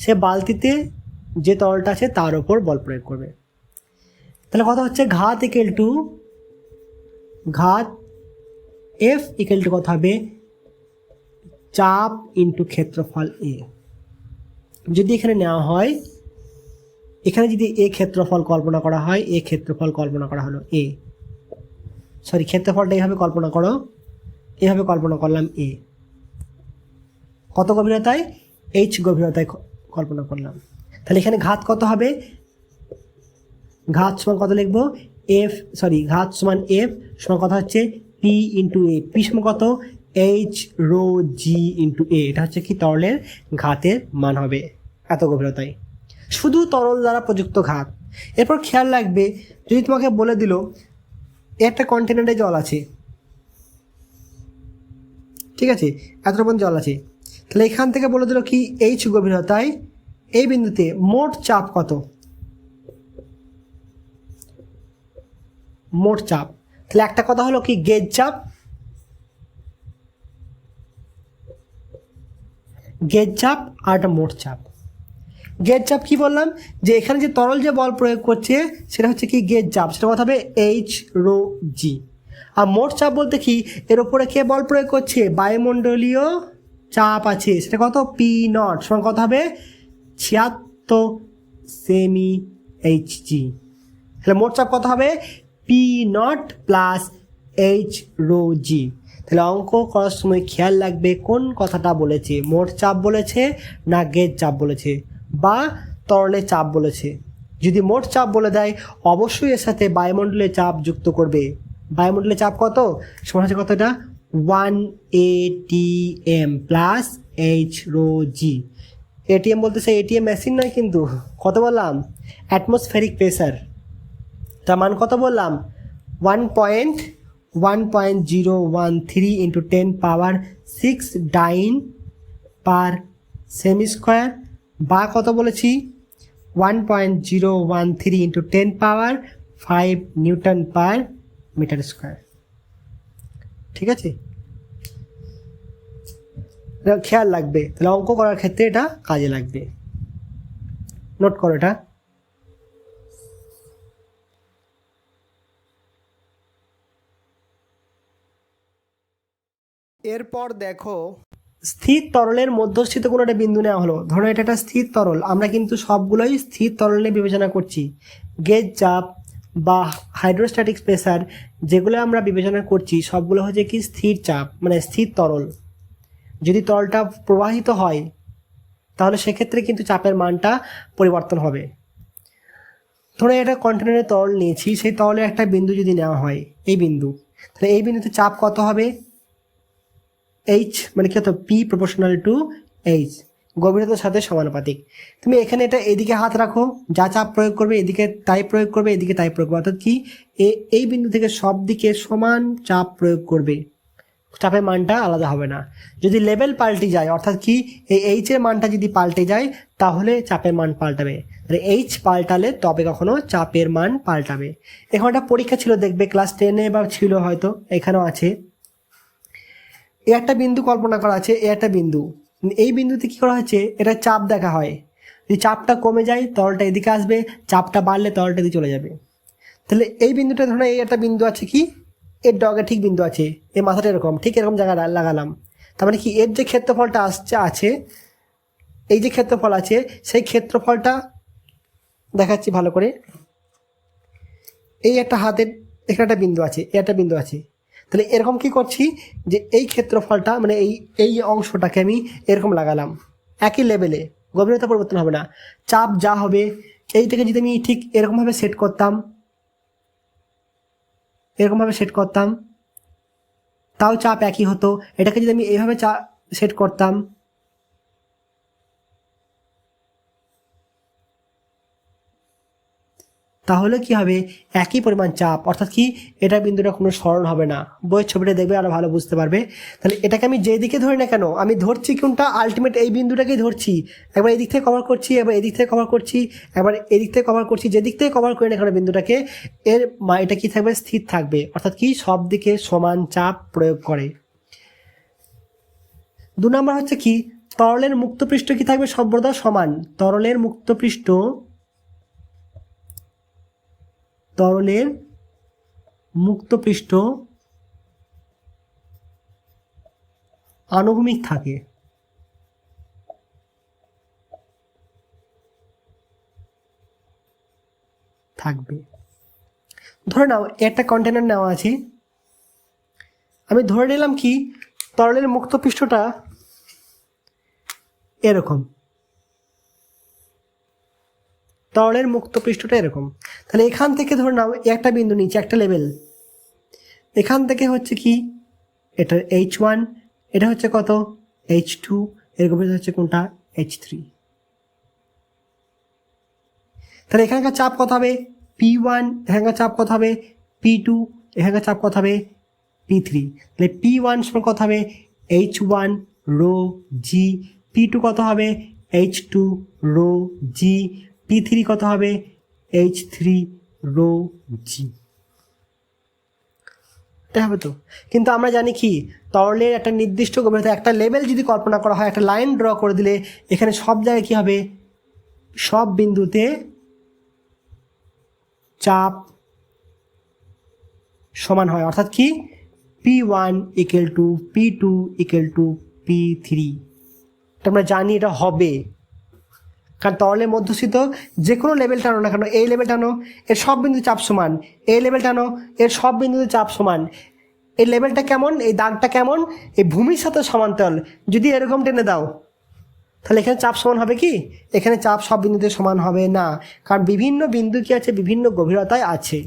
সে বালতিতে যে তরলটা আছে তার উপর বল প্রয়োগ করবে। তাহলে কথা হচ্ছে ঘাত ইকুয়াল টু ঘাত, এফ ইকুয়াল টু কত হবে, চাপ ইন্টু ক্ষেত্রফল এ। যদি এখানে নেওয়া হয়, এখানে যদি এ ক্ষেত্রফল কল্পনা করা হয়, এ ক্ষেত্রফল কল্পনা করা হলো এ, সরি ক্ষেত্রফলটা এইভাবে কল্পনা করো, এইভাবে কল্পনা করলাম এ, কত গভীরতায়, এইচ গভীরতায় কল্পনা করলাম। তাহলে এখানে ঘাত কত হবে, ঘাত সমান কত লিখবো, এফ সরি ঘাত সমান এফ সমান কথা হচ্ছে পি ইন্টু এ। পি সমান কত, এইচ রো জি ইন্টু এ। এটা হচ্ছে কি তরলের ঘাতের মান হবে এত গভীরতায়, শুধু তরল দ্বারা প্রযুক্ত ঘাত। এরপর খেয়াল রাখবে, যদি তোমাকে বলে দিল একটা কন্টেনারে জল আছে, ঠিক আছে, এতটা জল আছে, তাহলে এখান থেকে বলে দিল কি এইচ গভীরতায় এই বিন্দুতে মোট চাপ কত, মোট চাপ। তাহলে একটা কথা হলো কি গেজ চাপ, গেজ চাপ আর একটা মোট চাপ। গেজ চাপ কি বললাম, যে এখানে যে তরল যে বল প্রয়োগ করছে সেটা হচ্ছে কি গেজ চাপ, সেটা কথা হবে এইচ রো জি। আর মোট চাপ বলতে কি, এর উপরে কে বল প্রয়োগ করছে, বায়ুমণ্ডলীয় চাপ আছে, সেটা কত পি নট সমান কত হবে 76 সেমি এইচ জি। তাহলে মোট চাপ কত হবে, P naught plus H rho G. তাহলে অঙ্ক করার সময় খেয়াল রাখবে কোন কথাটা বলেছে, মোট চাপ বলেছে না গেজ চাপ বলেছে বা তরলের চাপ বলেছে। যদি মোট চাপ বলে দেয়, অবশ্যই এর সাথে বায়ুমণ্ডলের চাপ যুক্ত করবে। বায়ুমণ্ডলের চাপ কত, সমান হচ্ছে কত, এটা 1 ATM প্লাস এইচ রো জি। এটিএম বলতেছে এটিএম মেশিন নয় কিন্তু, কত বললাম, অ্যাটমসফেরিক প্রেসার। তার মান কত বললাম, 1.013 ইন্টু 10 পাওয়ার 6 ডাইন পার সেমি স্কোয়ার, বা কত বলেছি 1.013 into 10 power 5 Newton per metre square, ঠিক আছে। খেয়াল রাখবে, তাহলে অঙ্ক করার ক্ষেত্রে এটা কাজে লাগবে, নোট করো এটা। এরপর দেখো, স্থির তরলের মধ্যস্থিত কোনো একটা বিন্দু নেওয়া হলো, ধরো এটা একটা স্থির তরল, আমরা কিন্তু সবগুলোই স্থির তরলে বিবেচনা করছি। গেজ চাপ বা হাইড্রোস্ট্যাটিক প্রেসার যেগুলো আমরা বিবেচনা করছি সবগুলো হচ্ছে কি স্থির চাপ, মানে স্থির তরল। যদি তরলটা প্রবাহিত হয় তাহলে সেক্ষেত্রে কিন্তু চাপের মানটা পরিবর্তন হবে। ধরো এটা কন্টেনারে তরল নিয়েছি, সেই তরলে একটা বিন্দু যদি নেওয়া হয়, এই বিন্দু, তাহলে এই বিন্দুতে চাপ কত হবে, এইচ মানে কি হতো, পি প্রপোর্শনাল টু এইচ, গভীরতার সাথে সমানুপাতিক। তুমি এখানে এটা এদিকে হাত রাখো, যা চাপ প্রয়োগ করবে এদিকে তাই প্রয়োগ করবে, এদিকে তাই প্রয়োগ করবে, অর্থাৎ কি এই বিন্দু থেকে সব দিকে সমান চাপ প্রয়োগ করবে, চাপের মানটা আলাদা হবে না। যদি লেভেল পাল্টে যায়, অর্থাৎ কি এই এইচের মানটা যদি পাল্টে যায় তাহলে চাপের মান পাল্টাবে। তাহলে এইচ পাল্টালে তবে কখনো চাপের মান পাল্টাবে। এখন একটা পরীক্ষা ছিল, দেখবে ক্লাস 10-এ বা ছিল হয়তো, এখানেও আছে। এ একটা বিন্দু কল্পনা করা আছে, এ একটা বিন্দু। এই বিন্দুতে কী করা হচ্ছে, এটা চাপ দেখা হয়। যদি চাপটা কমে যায় তরলটা এদিকে আসবে, চাপটা বাড়লে তরলটা এদিকে চলে যাবে। তাহলে এই বিন্দুটা ধরুন এই একটা বিন্দু আছে, কি এর ডগে ঠিক বিন্দু আছে, এই মাথাটা এরকম, ঠিক এরকম জায়গায় লাগালাম। তার মানে কি এর যে ক্ষেত্রফলটা আছে, এই যে ক্ষেত্রফল আছে সেই ক্ষেত্রফলটা দেখাচ্ছি ভালো করে। এই একটা হাতের এখানে একটা বিন্দু আছে, এই একটা বিন্দু আছে। তাহলে এরকম কি করছি যে এই ক্ষেত্রফলটা মানে এই অংশটাকে আমি এরকম লাগালাম, একই লেভেলে, গভীরতা পরিবর্তন হবে না। চাপ যা হবে এইটাকে যদি আমি ঠিক এরকমভাবে সেট করতাম, এরকমভাবে সেট করতাম, তাও চাপ একই হতো। এটাকে যদি আমি এইভাবে সেট করতাম, তাহলে কি হবে, একই পরিমাণ চাপ, অর্থাৎ কি এটা বিন্দুটা কোনো সরণ হবে না। বইয়ের ছবিটা দেখবে আরো ভালো বুঝতে পারবে। তাহলে এটাকে আমি যেদিকে ধরি না কেন, আমি ধরছি কোনটা, আলটিমেট এই বিন্দুটাকেই ধরছি। একবার এদিক থেকে কভার করছি, এবার এদিক থেকে কভার করছি, একবার এদিক থেকে কভার করছি, যেদিক থেকে কভার করি না কেন বিন্দুটাকে, এর এটা কি থাকবে, স্থির থাকবে। অর্থাৎ কি সব দিকে সমান চাপ প্রয়োগ করে। 2 নম্বর হচ্ছে কি, তরলের মুক্ত পৃষ্ঠ কি থাকবে, সর্বদা সমান। তরলের মুক্ত পৃষ্ঠ আনুভূমিক থাকবে। ধরে নাও একটা কন্টেনার নেওয়া আছে, আমি ধরে নিলাম কি তরলের মুক্ত পৃষ্ঠটা এরকম, তরলের মুক্ত পৃষ্ঠটা এরকম। তাহলে এখান থেকে ধরে নাও একটা বিন্দু নিচে একটা লেভেল, এখান থেকে হচ্ছে কি এটা H1, এটা হচ্ছে কত H2, এরকম হচ্ছে কোনটা H3। তাহলে এখানকার চাপ কত হবে P1, এখানকার চাপ কত হবে P2, এখানকার চাপ কত হবে P3। তাহলে P1 সমান কত হবে H1 রো জি, P2 কত হবে H2 রো জি, P3 কত হবে H3 রো জি। এটা হবে তো। কিন্তু আমরা জানি কি তরলের একটা নির্দিষ্ট গভীরতা, একটা লেভেল যদি কল্পনা করা হয়, একটা লাইন ড্র করে দিলে এখানে সব জায়গায় কি হবে, সব বিন্দুতে চাপ সমান হয়। অর্থাৎ কি P1 equal to P2 equal to P3, এটা আমরা জানি এটা হবে। কারণ তরলের মধ্যস্থিত যে কোনো লেভেল টানো না কেন, এই লেভেল টানো এর সব বিন্দুতে চাপ সমান, এই লেভেল টানো এর সব বিন্দুতে চাপ সমান। এই লেভেলটা কেমন, এই দাগটা কেমন, এই ভূমির সাথে সমান্তরাল। যদি এরকম টেনে দাও তাহলে এখানে চাপ সমান হবে কি, এখানে চাপ সব বিন্দুতে সমান হবে না, কারণ বিভিন্ন বিন্দু কি আছে, বিভিন্ন গভীরতায় আছে।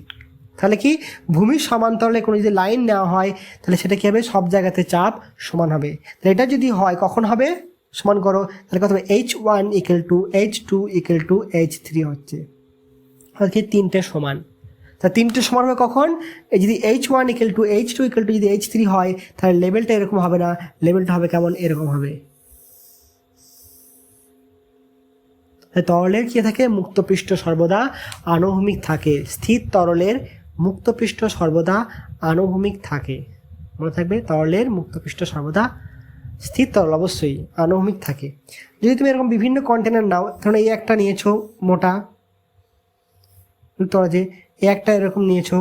তাহলে কি ভূমির সমান্তরালে কোনো যদি লাইন নেওয়া হয় তাহলে সেটা কী হবে, সব জায়গাতে চাপ সমান হবে। তাহলে এটা যদি হয় কখন হবে, সমান করো, তাহলে কত হবে H1 equal to H2 equal to H3 হচ্ছে, অর্থাৎ কি তিনটে সমান। তা তিনটে সমান হবে কখন, এই যদি H1 equal to H2 equal to যদি H3 হয় তাহলে লেভেলটা এরকম হবে না, লেভেলটা হবে কেমন, এরকম হবে। তরলের কি থাকে, মুক্তপৃষ্ঠ সর্বদা আনুভূমিক থাকে। স্থির তরলের মুক্তপৃষ্ঠ সর্বদা আনুভূমিক থাকে, মনে থাকবে, তরলের মুক্তপৃষ্ঠ সর্বদা, স্থির তরল অবশ্যই আনুভূমিক থাকে। যদি তুমি এরকম বিভিন্ন কন্টেনার নাও, ধরুন এই একটা নিয়েছো মোটা, তোরা যে এই একটা এরকম নিয়েছো,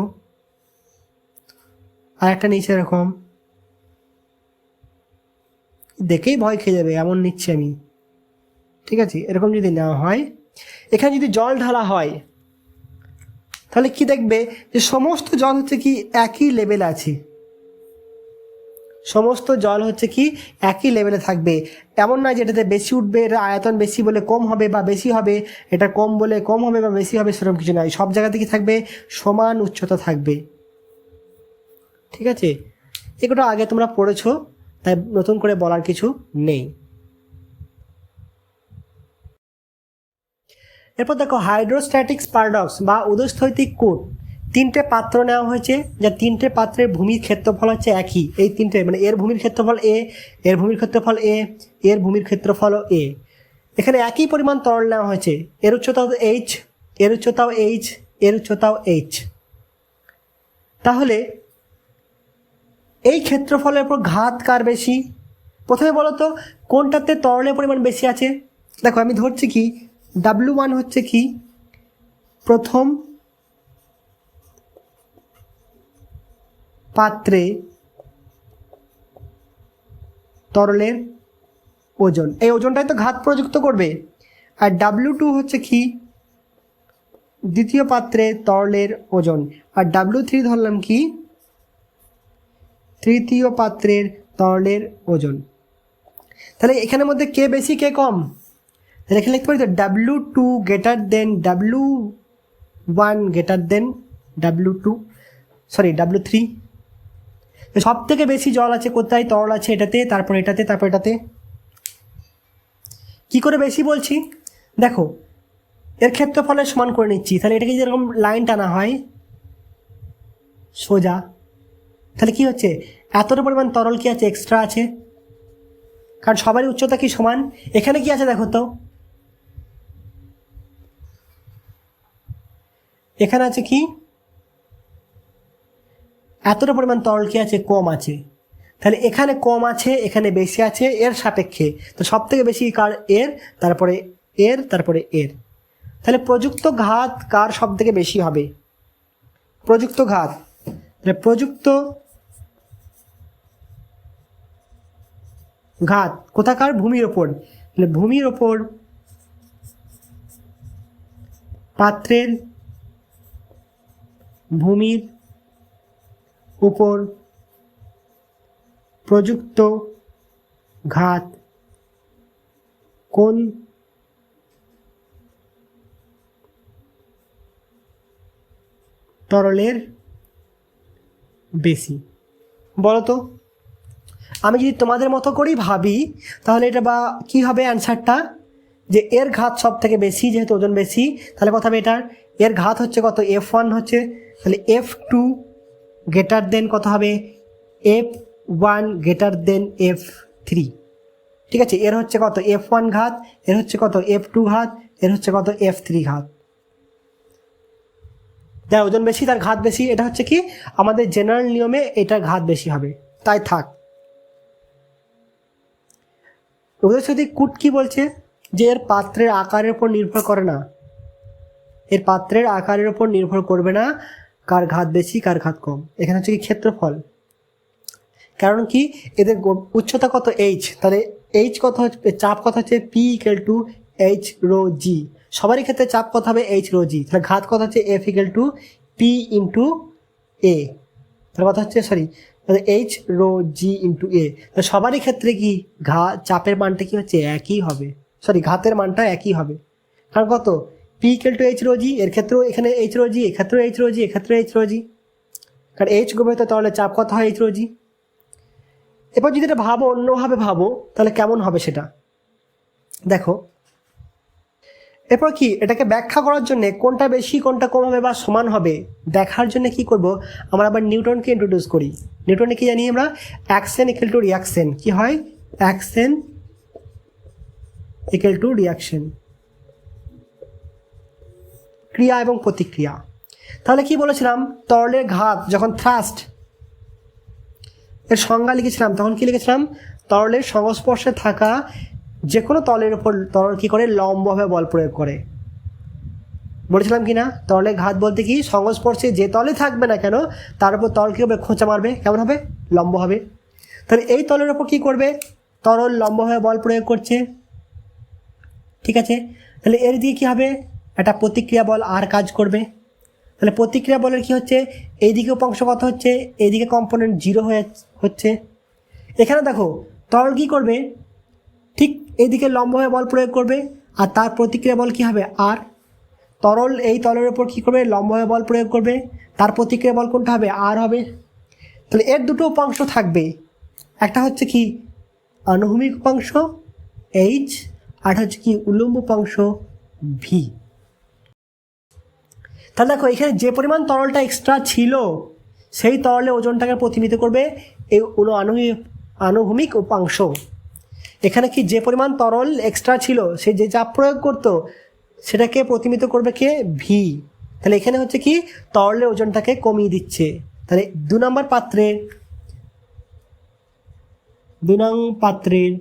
আর একটা নিচে এরকম, দেখেই ভয় খেয়ে যাবে এমন নিচ্ছি আমি, ঠিক আছে। এরকম যদি নেওয়া হয়, এখানে যদি জল ঢালা হয় তাহলে কি দেখবে যে সমস্ত জল হচ্ছে কি একই লেভেলে আছে, সমস্ত জল হচ্ছে কি একই লেভেলে থাকবে। এমন নয় যে এটাতে বেশি উঠবে, এটা আয়তন বেশি বলে কম হবে বা বেশি হবে, এটা কম বলে কম হবে বা বেশি হবে, সেরকম কিছু নয়। সব জায়গাতে কি থাকবে, সমান উচ্চতা থাকবে, ঠিক আছে। এগুলো আগে তোমরা পড়েছো, তাই নতুন করে বলার কিছু নেই। এরপর দেখো হাইড্রোস্ট্যাটিক্স প্যারাডক্স বা উদস্থৈতিক কূট। তিনটে পাত্র নেওয়া হয়েছে, যা তিনটে পাত্রের ভূমির ক্ষেত্রফল হচ্ছে একই। এই তিনটে মানে এর ভূমির ক্ষেত্রফল এ, এর ভূমির ক্ষেত্রফল এ, এর ভূমির ক্ষেত্রফল এ। এখানে একই পরিমাণ তরল নেওয়া হয়েছে, এর উচ্চতাও এইচ, এর উচ্চতাও এইচ, এর উচ্চতাও এইচ। তাহলে এই ক্ষেত্রফলের উপর ঘাত কার বেশি? প্রথমে বলো তো কোনটাতে তরলের পরিমাণ বেশি আছে। দেখো আমি ধরছি কি W1 হচ্ছে কি প্রথম পাত্রে তরলের ওজন, এই ওজনটাই তো ঘাত প্রযুক্ত করবে। আর W2 হচ্ছে কি দ্বিতীয় পাত্রে তরলের ওজন। আর W3 ধরলাম কি তৃতীয় পাত্রের তরলের ওজন। তাহলে এখানের মধ্যে কে বেশি কে কম? তাহলে এখানে লিখতে পারি তো W2 greater than W1 greater than W3। সব থেকে বেশি জল আছে কোথায়? তরল আছে এটাতে, তারপর এটাতে, তারপর এটাতে। কি করে বেশি বলছি দেখো, এর ক্ষেত্রফলের সমান করে নিচ্ছি। তাহলে এটাকে যেরকম লাইন টানা হয় সোজা, তাহলে কি হচ্ছে এতটা পরিমাণ তরল কি আছে এক্সট্রা আছে, কারণ সবারই উচ্চতা কি সমান। এখানে কি আছে দেখো তো, এখানে আছে কি এতটা পরিমাণ তরল কি আছে কম আছে। তাহলে এখানে কম আছে এখানে বেশি আছে এর সাপেক্ষে, তো সব থেকে বেশি কার? এর, তারপরে এর, তারপরে এর। তাহলে প্রযুক্ত ঘাত কার সব থেকে বেশি হবে? প্রযুক্ত ঘাত, তাহলে প্রযুক্ত ঘাত কোথাকার? ভূমির ওপর। তাহলে ভূমির ওপর পাত্রের ভূমির উপর প্রযুক্ত ঘাত কোন তরলের বেশি? বলো তো, আমি যদি তোমাদের মতো করেই ভাবি তাহলে এটা বা কি হবে অ্যান্সারটা, যে এর ঘাত সব থেকে বেশি, যেহেতু ওজন বেশি তাহলে কথা হবে এটার এর ঘাত হচ্ছে কত? F1 হচ্ছে, তাহলে F2 গ্রেটার দেন কত হবে? F1 greater than F3। ঠিক আছে, এর হচ্ছে কত? F1 ঘাত, এর হচ্ছে কত? F2 ঘাত, এর হচ্ছে কত? F3 ঘাত। যার ওজন বেশি তার ঘাত বেশি, এটা হচ্ছে কি আমাদের জেনারেল নিয়মে এটার ঘাত বেশি হবে, তাই থাক। ওদের সাথে কুট কি বলছে যে এর পাত্রের আকারের উপর নির্ভর করে না, এর পাত্রের আকারের উপর নির্ভর করবে না কার ঘাত বেশি কার ঘাত কম। এখানে হচ্ছে কি ক্ষেত্রফল, কারণ কি এদের উচ্চতা কত? এইচ, তাহলে এইচ কত হচ্ছে? চাপ কত হচ্ছে? P = H ρ G। সবারই ক্ষেত্রে চাপ কত হবে? H ρ G। তাহলে ঘাত কত হচ্ছে? F = P × A। তাহলে কথা হচ্ছে তাহলে H ρ G × A। তাহলে সবারই ক্ষেত্রে কি চাপের মানটা কি হচ্ছে? একই হবে, ঘাতের মানটা একই হবে। কারণ কত? P = H ρ G, এর ক্ষেত্রেও এখানে H ρ G, এক্ষেত্রেও H ρ G, এক্ষেত্রে H ρ G। কারণ H গভীরতা তো তাহলে চাপ কত হয়? H ρ G। এবার যদি এটা ভাবো, অন্যভাবে ভাবো, তাহলে কেমন হবে সেটা দেখো। এরপর কি এটাকে ব্যাখ্যা করার জন্য কোনটা বেশি কোনটা কম হবে বা সমান হবে দেখার জন্য কি করব, আমরা আবার নিউটনকে ইন্ট্রোডিউস করি। নিউটনে কি জানি আমরা? Action = reaction. কি হয়? অ্যাকশন = রিয়াকশন, ক্রিয়া এবং প্রতিক্রিয়া। তাহলে কি বলেছিলাম? তরলের ঘাত যখন থ্রাস্ট এর সংজ্ঞা লিখেছিলাম তখন কি লিখেছিলাম? তরলের সংস্পর্শে থাকা যে কোনো তলের উপর তরল কী করে? লম্বভাবে বল প্রয়োগ করে। বলেছিলাম কি না? তরলের ঘাত বলতে কি সংস্পর্শে যে তলে থাকবে না কেন তার উপর তরল কী হবে? খোঁচা মারবে। কেমন হবে? লম্ব হবে। তাহলে এই তলের উপর কী করবে? তরল লম্বভাবে বল প্রয়োগ করছে, ঠিক আছে। তাহলে এর দিয়ে কী হবে? একটা প্রতিক্রিয়া বল আর কাজ করবে। তাহলে প্রতিক্রিয়া বলের কি হচ্ছে? এইদিকে উপাংশ কত হচ্ছে? এইদিকে কম্পোনেন্ট 0 হচ্ছে। এখানে দেখো তরল কী করবে? ঠিক এইদিকে লম্বভাবে বল প্রয়োগ করবে, আর তার প্রতিক্রিয়া বল কী হবে? আর। তরল এই তলের উপর কী করবে? লম্বভাবে বল প্রয়োগ করবে, তার প্রতিক্রিয়া বল কোনটা হবে? আর হবে। তাহলে এর দুটো উপাংশ থাকবে, একটা হচ্ছে কি আনুভূমিক উপাংশ H, আর হচ্ছে কি উল্লম্ব উপাংশ V। তাহলে দেখো এখানে যে পরিমাণ তরলটা এক্সট্রা ছিল সেই তরলের ওজনটাকে প্রতিনিধিত্ব করবে এই আনুভূমিক উপাংশ। এখানে কি যে পরিমাণ তরল এক্সট্রা ছিল সে যে চাপ প্রয়োগ করতো সেটাকে প্রতিনিধিত্ব করবে কে? ভি। তাহলে এখানে হচ্ছে কি তরলের ওজনটাকে কমিয়ে দিচ্ছে। তাহলে 2 নম্বর পাত্রের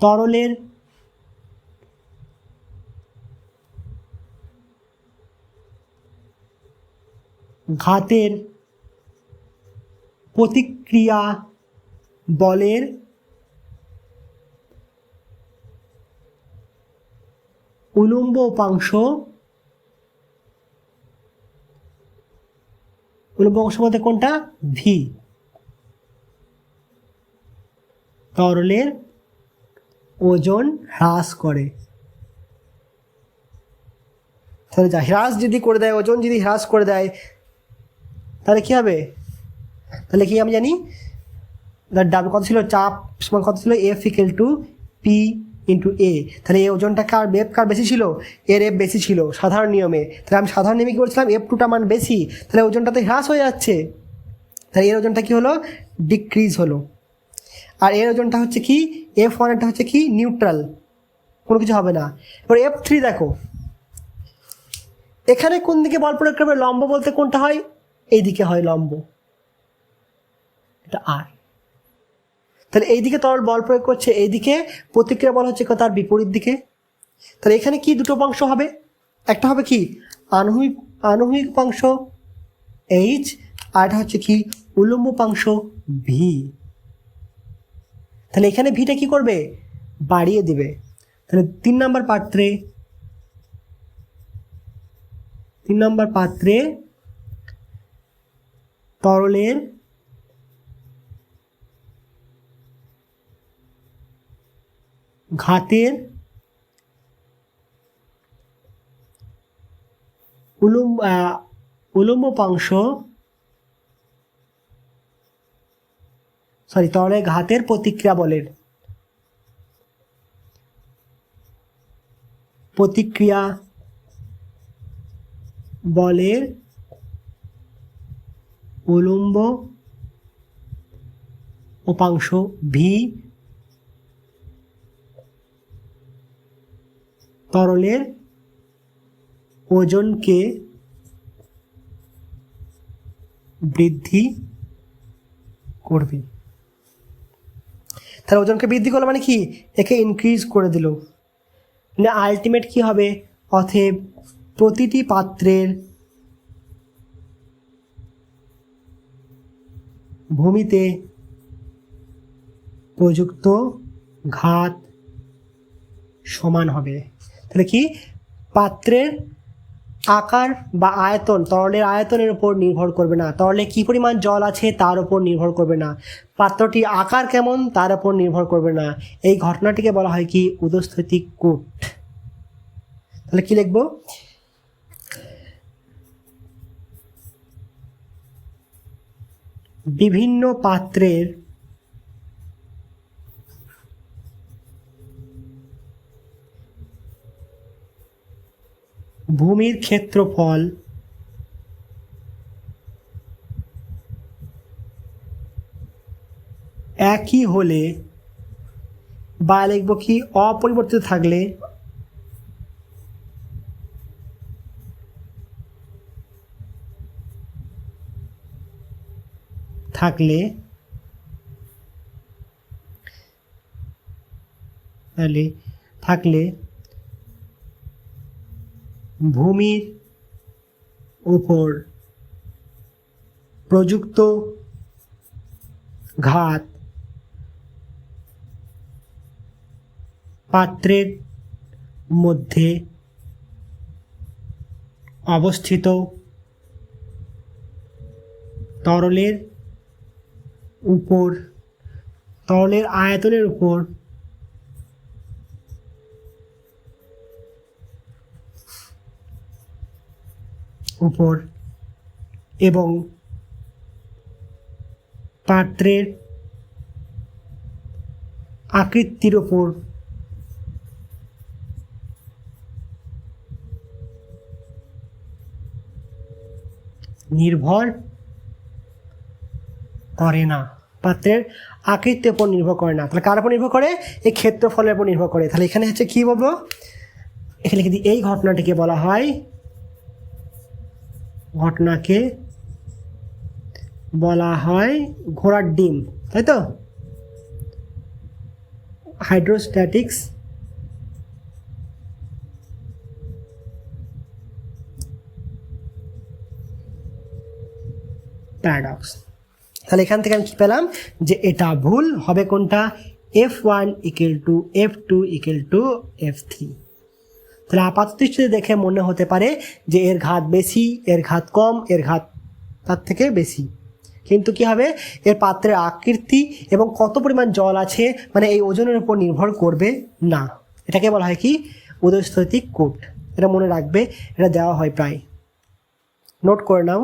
তরলের ঘাতের প্রতিক্রিয়া বলের উলম্ব উপাংশ বলতে কোনটা? ভি। তরলের ওজন হ্রাস করে। তাহলে হ্রাস যদি করে দেয়, ওজন যদি হ্রাস করে দেয় তাহলে কি হবে? তাহলে কি আমি জানি ডাব্লিউ কত ছিল? চাপ সমান কত ছিল? F equal to P into A. তাহলে এই ওজনটা এফ কার বেশি ছিল? এর এফ বেশি ছিল সাধারণ নিয়মে। তাহলে আমি সাধারণ নিয়মে কি বলছিলাম? এফ টুটা মান বেশি, তাহলে ওজনটা তো হ্রাস হয়ে যাচ্ছে। তাহলে এর ওজনটা কি হলো? ডিক্রিজ হলো। আর এর ওজনটা হচ্ছে কি? এফ ওয়ানটা হচ্ছে কি? নিউট্রাল, কোনো কিছু হবে না। এবার এফ থ্রি দেখো, এখানে কোন দিকে বল প্রয়োগ করবে? লম্ব বলতে কোনটা হয়? এইদিকে হয় লম্ব, এটা আর। তাহলে এইদিকে তরল বল প্রয়োগ করছে, এইদিকে প্রতিক্রিয়া বল হচ্ছে তার বিপরীত দিকে। তাহলে এখানে কি দুটো উপাংশ হবে? একটা হবে কি আনুভূমিক উপাংশ এইচ, আর এটা হচ্ছে কি উলম্ব উপাংশ ভি। তাহলে এখানে ভিটা কি করবে? বাড়িয়ে দিবে। তাহলে 3 নম্বর পাত্রে তরলের ঘাতের উলম্ব উপাংশ তরলের ঘাতের প্রতিক্রিয়া বলের উলম্ব উপাংশ ভি তরলের ওজনকে বৃদ্ধি করবে। তাহলে ওজনকে বৃদ্ধি করলো মানে কি? একে ইনক্রিজ করে দিল। মানে আলটিমেট কি হবে? অতএব প্রতিটি পাত্রের ভূমিতে প্রযুক্ত ঘাত সমান হবে। তাহলে কি? পাত্রের আকার বা আয়তন, তরলের আয়তনের উপর নির্ভর করবে না, তরলে কি পরিমাণ জল আছে তার উপর নির্ভর করবে না, পাত্রটি আকার কেমন তার উপর নির্ভর করবে না। এই ঘটনাটিকে বলা হয় কি? উদস্থিতিক কূট। তাহলে কি লিখব? বিভিন্ন পাত্রের ভূমির ক্ষেত্রফল একই হলে, বা লিখব কি অপরিবর্তিত থাকলে ভূমির উপর প্রযুক্ত ঘাত পাত্রের মধ্যে অবস্থিত তরলের আয়তনের উপর এবং পাত্রের আকৃতির ওপর নির্ভর করে না, পাত্রের আকৃতির উপর নির্ভর করে না। তাহলে কার উপর নির্ভর করে? এই ক্ষেত্রফলের উপর নির্ভর করে। তাহলে এখানে হচ্ছে কি বলবো, এখানে লিখে দিই এই ঘটনাটিকে বলা হয়, ঘটনাকে বলা হয় ঘোড়ার ডিম, তাই তো? হাইড্রোস্ট্যাটিক্স প্যারাডক্স। তাহলে এখান থেকে আমি কি পেলাম, যে এটা ভুল হবে। কোনটা? F1 = F2 = F3। তাহলে আপাত দৃষ্টিতে দেখে মনে হতে পারে যে এর ঘাত বেশি, এর ঘাত কম, এর ঘাত তার থেকে বেশি, কিন্তু কি হবে, এর পাত্রের আকৃতি এবং কত পরিমাণ জল আছে, মানে এই ওজনের উপর নির্ভর করবে না। এটাকে বলা হয় কি? উদয়স্থৈতিক কোট। এটা মনে রাখবে, এটা দেওয়া হয় প্রায়, নোট করে নাও।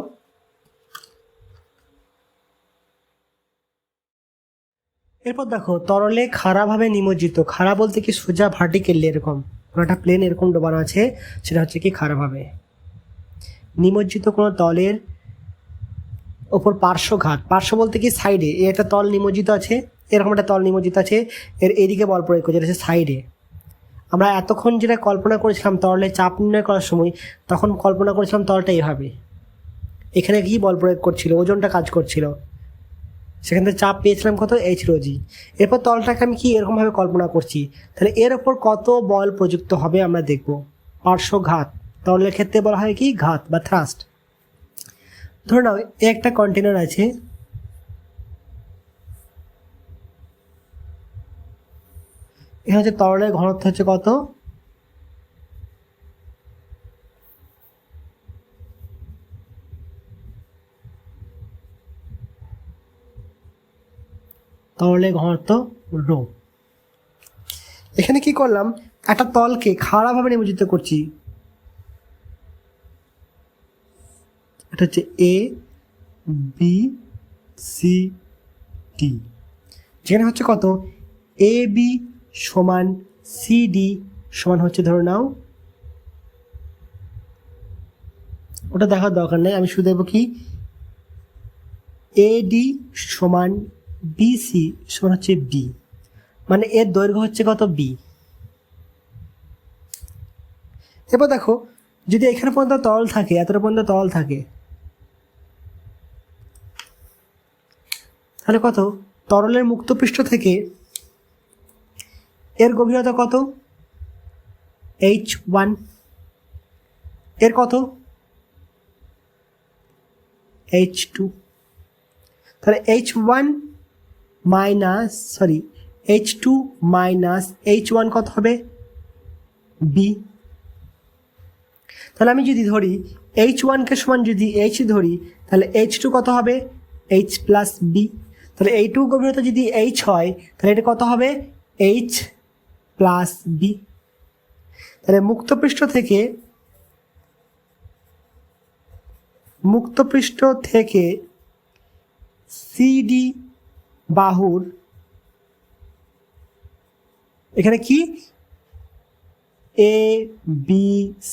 এরপর দেখো, তরলে খাড়াভাবে নিমজ্জিত। খাড়া বলতে কি সোজা ভার্টিক্যালি এরকম একটা প্লেন এরকম ডোবানো আছে, সেটা হচ্ছে কি খাড়াভাবে নিমজ্জিত কোনো তলের ওপর পার্শ্বঘাত। পার্শ্ব বলতে কি সাইডে, একটা তল নিমজ্জিত আছে, এরকম একটা তল নিমজ্জিত আছে, এর এদিকে বল প্রয়োগ করছে, এটা হচ্ছে সাইডে। আমরা এতক্ষণ যেটা কল্পনা করেছিলাম তরলে চাপ নির্ণয় করার সময়, তখন কল্পনা করেছিলাম তলটা এইভাবে, এখানে কি বল প্রয়োগ করছিল, ওজনটা কাজ করছিল, সেখান থেকে চাপ পেয়েছিলাম কত, H ρg। এরপর তলটাকে আমি কি এরকমভাবে কল্পনা করছি, তাহলে এর ওপর কত বল প্রযুক্ত হবে আমরা দেখব। পার্শ্বঘাত তরলের ক্ষেত্রে বলা হয় কি ঘাত বা থ্রাস্ট। ধরে নাও একটা কন্টেনার আছে, এখানে হচ্ছে তরলের ঘনত্ব হচ্ছে কত, তরলের ঘনত্ব ρ। এখানে কি করলাম, একটা তলকে খাড়াভাবে নিমজ্জিত করছি, এটা হচ্ছে A B C D, যেখানে হচ্ছে কত AB সমান CD সমান হচ্ছে, ধরে নাও ওটা দেখার দরকার নেই, আমি শুধু দেবো কি AD সমান BC সমান হচ্ছে B, মানে এর দৈর্ঘ্য হচ্ছে কত B। এবার দেখো, যদি এখানে পর্যন্ত তরল থাকে, এতটা পর্যন্ত তরল থাকে, তাহলে কত, তরলের মুক্ত পৃষ্ঠ থেকে এর গভীরতা কত, H1, এর কত H2, তাহলে H1 minus H2 minus H1 কত হবে B। তাহলে আমি যদি ধরি H1কে সমান যদি H ধরি, তাহলে H2 কত হবে H প্লাস B। তাহলে এইটুকু গভীরতা যদি H হয়, তাহলে এটা কত হবে H প্লাস B। তাহলে মুক্তপৃষ্ঠ থেকে CD বাহুর, এখানে কি A B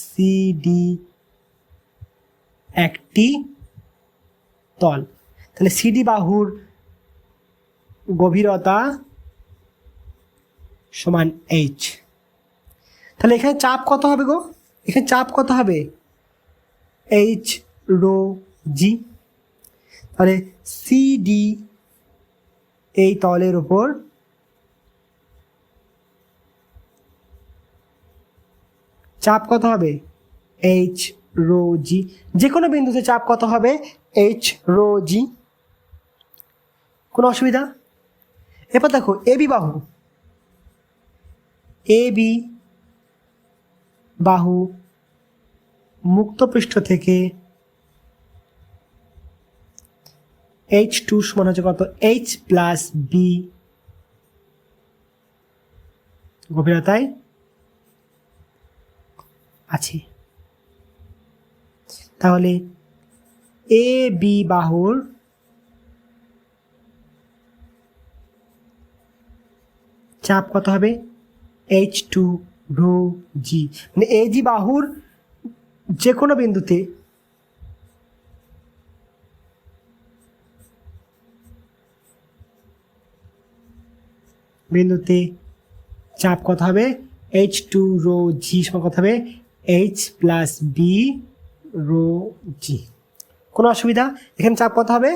C D একটি তল, তাহলে CD বাহুর গভীরতা সমান H। তাহলে এখানে চাপ কত হবে গো, এখানে চাপ কত হবে H ρg। তাহলে CD এই তলের উপর চাপ কত হবে H ρg, যে কোনো বিন্দুতে চাপ কত হবে H ρg, কোনো অসুবিধা? এরপর দেখো AB বাহু মুক্ত পৃষ্ঠ থেকে H2 সমান হচ্ছে কত H প্লাস B গভীরতায় আছে। তাহলে AB বাহুর চাপ কত হবে H2 রো জি, মানে এজি বাহুর যে কোনো বিন্দুতে চাপ কত হবে H2 রো জি সমান কত হবে H প্লাস বি রো জি। কোনো অসুবিধা? এখানে চাপ কত হবে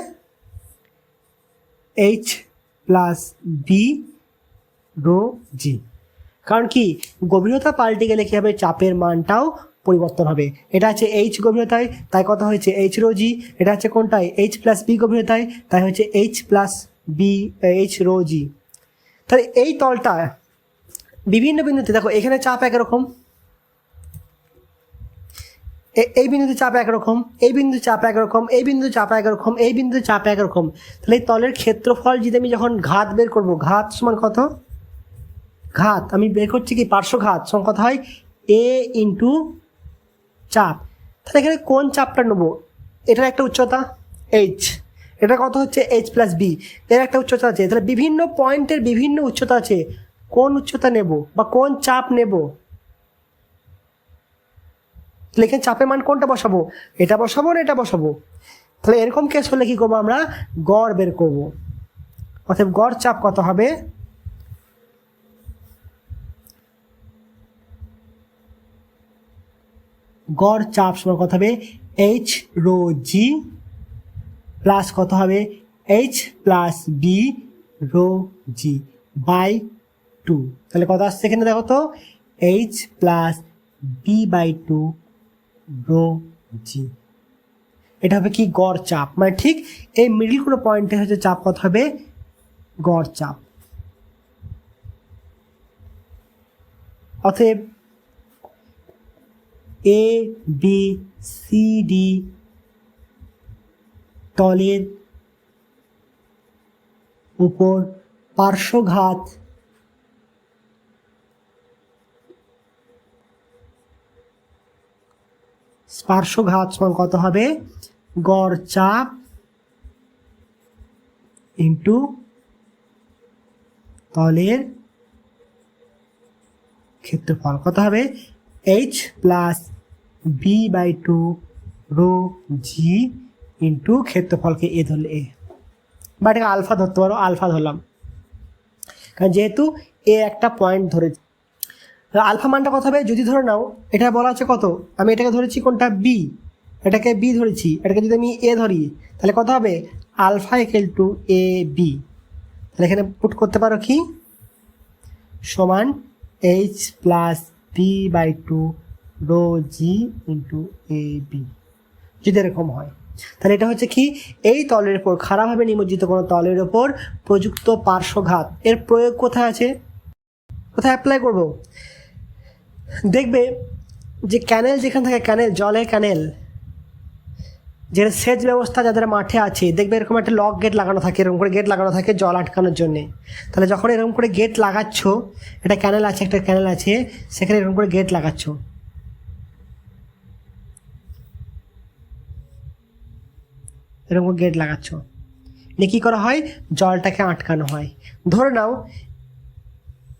H প্লাস বি রো জি। কারণ কি গভীরতা পাল্টে গেলে কী হবে, চাপের মানটাও পরিবর্তন হবে। এটা হচ্ছে H গভীরতায়, তাই কত হয়েছে H রো জি। এটা হচ্ছে কোনটায় H প্লাস বি গভীরতায়, তাই হচ্ছে H plus B H rho G. তাহলে এই তলটা বিভিন্ন বিন্দুতে দেখো এখানে চাপ একরকম, এই বিন্দুতে চাপ একরকম, এই বিন্দু চাপ একরকম, এই বিন্দু চাপ একরকম, এই বিন্দু চাপ একরকম। তাহলে এই তলের ক্ষেত্রফল যদি আমি যখন ঘাত বের করব, ঘাত সমান কত, ঘাত আমি বের করছি কি পার্শ্বঘাত সমান কত হয় এ ইন্টু চাপ। তাহলে এখানে কোন চাপটা নেবো, এটার একটা উচ্চতা H, এটা কত হচ্ছে H প্লাস বি, এর একটা উচ্চতা আছে। তাহলে বিভিন্ন পয়েন্টের বিভিন্ন উচ্চতা আছে, কোন উচ্চতা নেব বা কোন চাপ নেব, তাহলে এখানে চাপের মান কোনটা বসাবো, এটা বসাবো না এটা বসাবো। তাহলে এরকম কেস হলে কি করবো, আমরা গড় বের করব। অর্থাৎ গড় চাপ কত হবে, গড় চাপ সমান কত হবে H রো জি প্লাস কত হবে H plus B rho G by 2। তাহলে কত আসছে এখানে দেখো তো H plus B by 2 rho G. এটা হবে কি গড় চাপ, মানে ঠিক এই মিডল কোনো পয়েন্টে হচ্ছে চাপ কত হবে গড় চাপ। অতএব এ বি সি ডি তলের উপর পার্শ্বঘাত সমান কত হবে গড় চাপ ইন্টু তলের ক্ষেত্রফল কত হবে H plus B by 2 rho G into ক্ষেত্রফলকে এ ধরলে এ, বা এটাকে আলফা ধরতে পারো, আলফা ধরলাম কারণ যেহেতু এ একটা পয়েন্ট ধরেছে। আলফা মানটা কত হবে, যদি ধরে নাও এটা বলা আছে কত, আমি এটাকে ধরেছি কোনটা বি, এটাকে বি ধরেছি, এটাকে যদি আমি এ ধরি তাহলে কত হবে alpha equal to A B. তাহলে এখানে পুট করতে পারো কি সমান H plus B by 2 rho G into A B. যদি এরকম হয় তাহলে এটা হচ্ছে কি এই তলের উপর খারাপভাবে নিমজ্জিত কোনো তলের ওপর প্রযুক্ত পার্শ্বঘাত, এর প্রয়োগ কোথায় আছে, কোথায় অ্যাপ্লাই করব, দেখবে যে ক্যানেল যেখানে থাকে, ক্যানেল জলের ক্যানেল, যেটা সেচ ব্যবস্থা যাদের মাঠে আছে দেখবে এরকম একটা লক গেট লাগানো থাকে, এরকম করে গেট লাগানো থাকে জল আটকানোর জন্যে। তাহলে যখন এরকম করে গেট লাগাচ্ছ, একটা ক্যানেল আছে, একটা ক্যানেল আছে, সেখানে এরকম করে গেট লাগাচ্ছ, এরকম গেট লাগাচ্ছ, নিয়ে কী করা হয় জলটাকে আটকানো হয়। ধরে নাও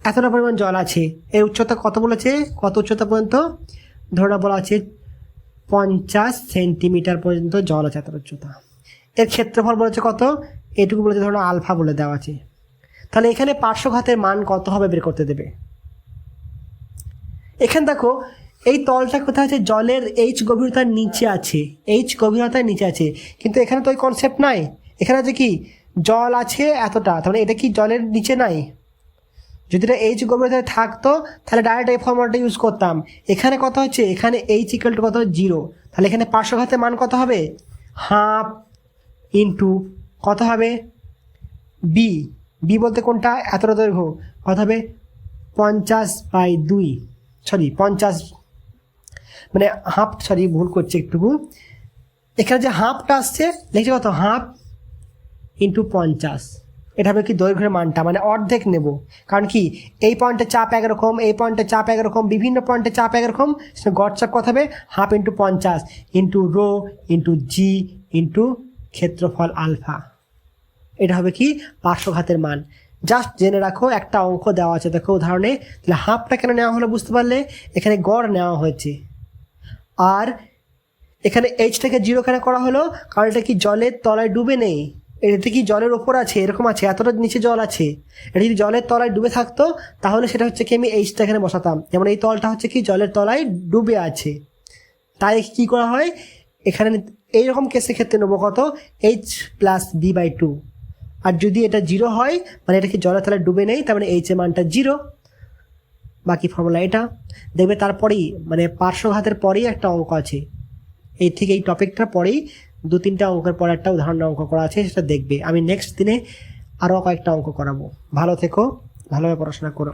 এতটা পরিমাণ জল আছে, এর উচ্চতা কত বলেছে, কত উচ্চতা পর্যন্ত, ধরে নাও বলা আছে 50 সেন্টিমিটার পর্যন্ত জল আছে, এত উচ্চতা। এর ক্ষেত্রফল বলেছে কত, এটুকু বলেছে ধরো আলফা বলে দেওয়া আছে। তাহলে এখানে পার্শ্বঘাতের মান কত হবে বের করতে দেবে। এখানে দেখো এই তলটা কোথায় আছে, জলের H গভীরতার নিচে আছে, H গভীরতার নিচে আছে, কিন্তু এখানে তো ওই কনসেপ্ট নাই। এখানে আছে কি জল আছে এতটা, তাহলে এটা কি জলের নিচে নাই, যদি এটা H গভীরতায় থাকতো তাহলে ডাইরেক্ট এই ফর্মুলাটা ইউজ করতাম। এখানে কত হচ্ছে, এখানে H ইকুয়াল টু কত 0, তাহলে এখানে পার্শ্বঘাতের মান কত হবে হাফ ইন্টু কত হবে বি, বি বলতে কোনটা এতটা দৈর্ঘ্য, কত হবে 50/2, সরি 50 মানে হাফ, সরি ভুল করছে একটুকু, এখানে যে হাফটা আসছে লিখছে কত হাফ ইন্টু 50, এটা হবে কি দৈর্ঘ্যের মানটা, মানে অর্ধেক নেব। কারণ কি এই পয়েন্টে চাপ একরকম, এই পয়েন্টে চাপ একরকম, বিভিন্ন পয়েন্টে চাপ একরকম, গড় চাপ কত হবে half into 50 into rho into G into ক্ষেত্রফল আলফা। এটা হবে কি পার্শ্বঘাতের মান। জাস্ট জেনে রাখো একটা অঙ্ক দেওয়া আছে দেখো উদাহরণে, তাহলে হাফটা কেন নেওয়া হলো বুঝতে পারলে, এখানে গড় নেওয়া হয়েছে। আর এখানে এইচটাকে 0 কেন করা হলো, কারণ এটা কি জলের তলায় ডুবে নেই, এটা কি জলের ওপর আছে, এরকম আছে, এতটা নিচে জল আছে। এটা যদি জলের তলায় ডুবে থাকতো তাহলে সেটা হচ্ছে কি আমি এইচটা এখানে বসাতাম, যেমন এই তলটা হচ্ছে কি জলের তলায় ডুবে আছে, তাই কি করা হয় এখানে এইরকম কেসের ক্ষেত্রে নেবো কত, h+b/2। আর যদি এটা 0 হয় মানে এটা কি জলের তলায় ডুবে নেই, তার মানে এইচ এর মানটা 0। বাকি ফর্মুলা এটা দেখবে, তারপরেই মানে পার্শ্বঘাতের পরেই একটা অঙ্ক আছে, এই থেকে এই টপিকটার পরেই 2-3টা অঙ্কের পর একটা উদাহরণ অঙ্ক করা আছে, সেটা দেখবে। আমি নেক্সট দিনে আরও কয়েকটা অঙ্ক করাবো। ভালো থেকো, ভালোভাবে পড়াশোনা করো।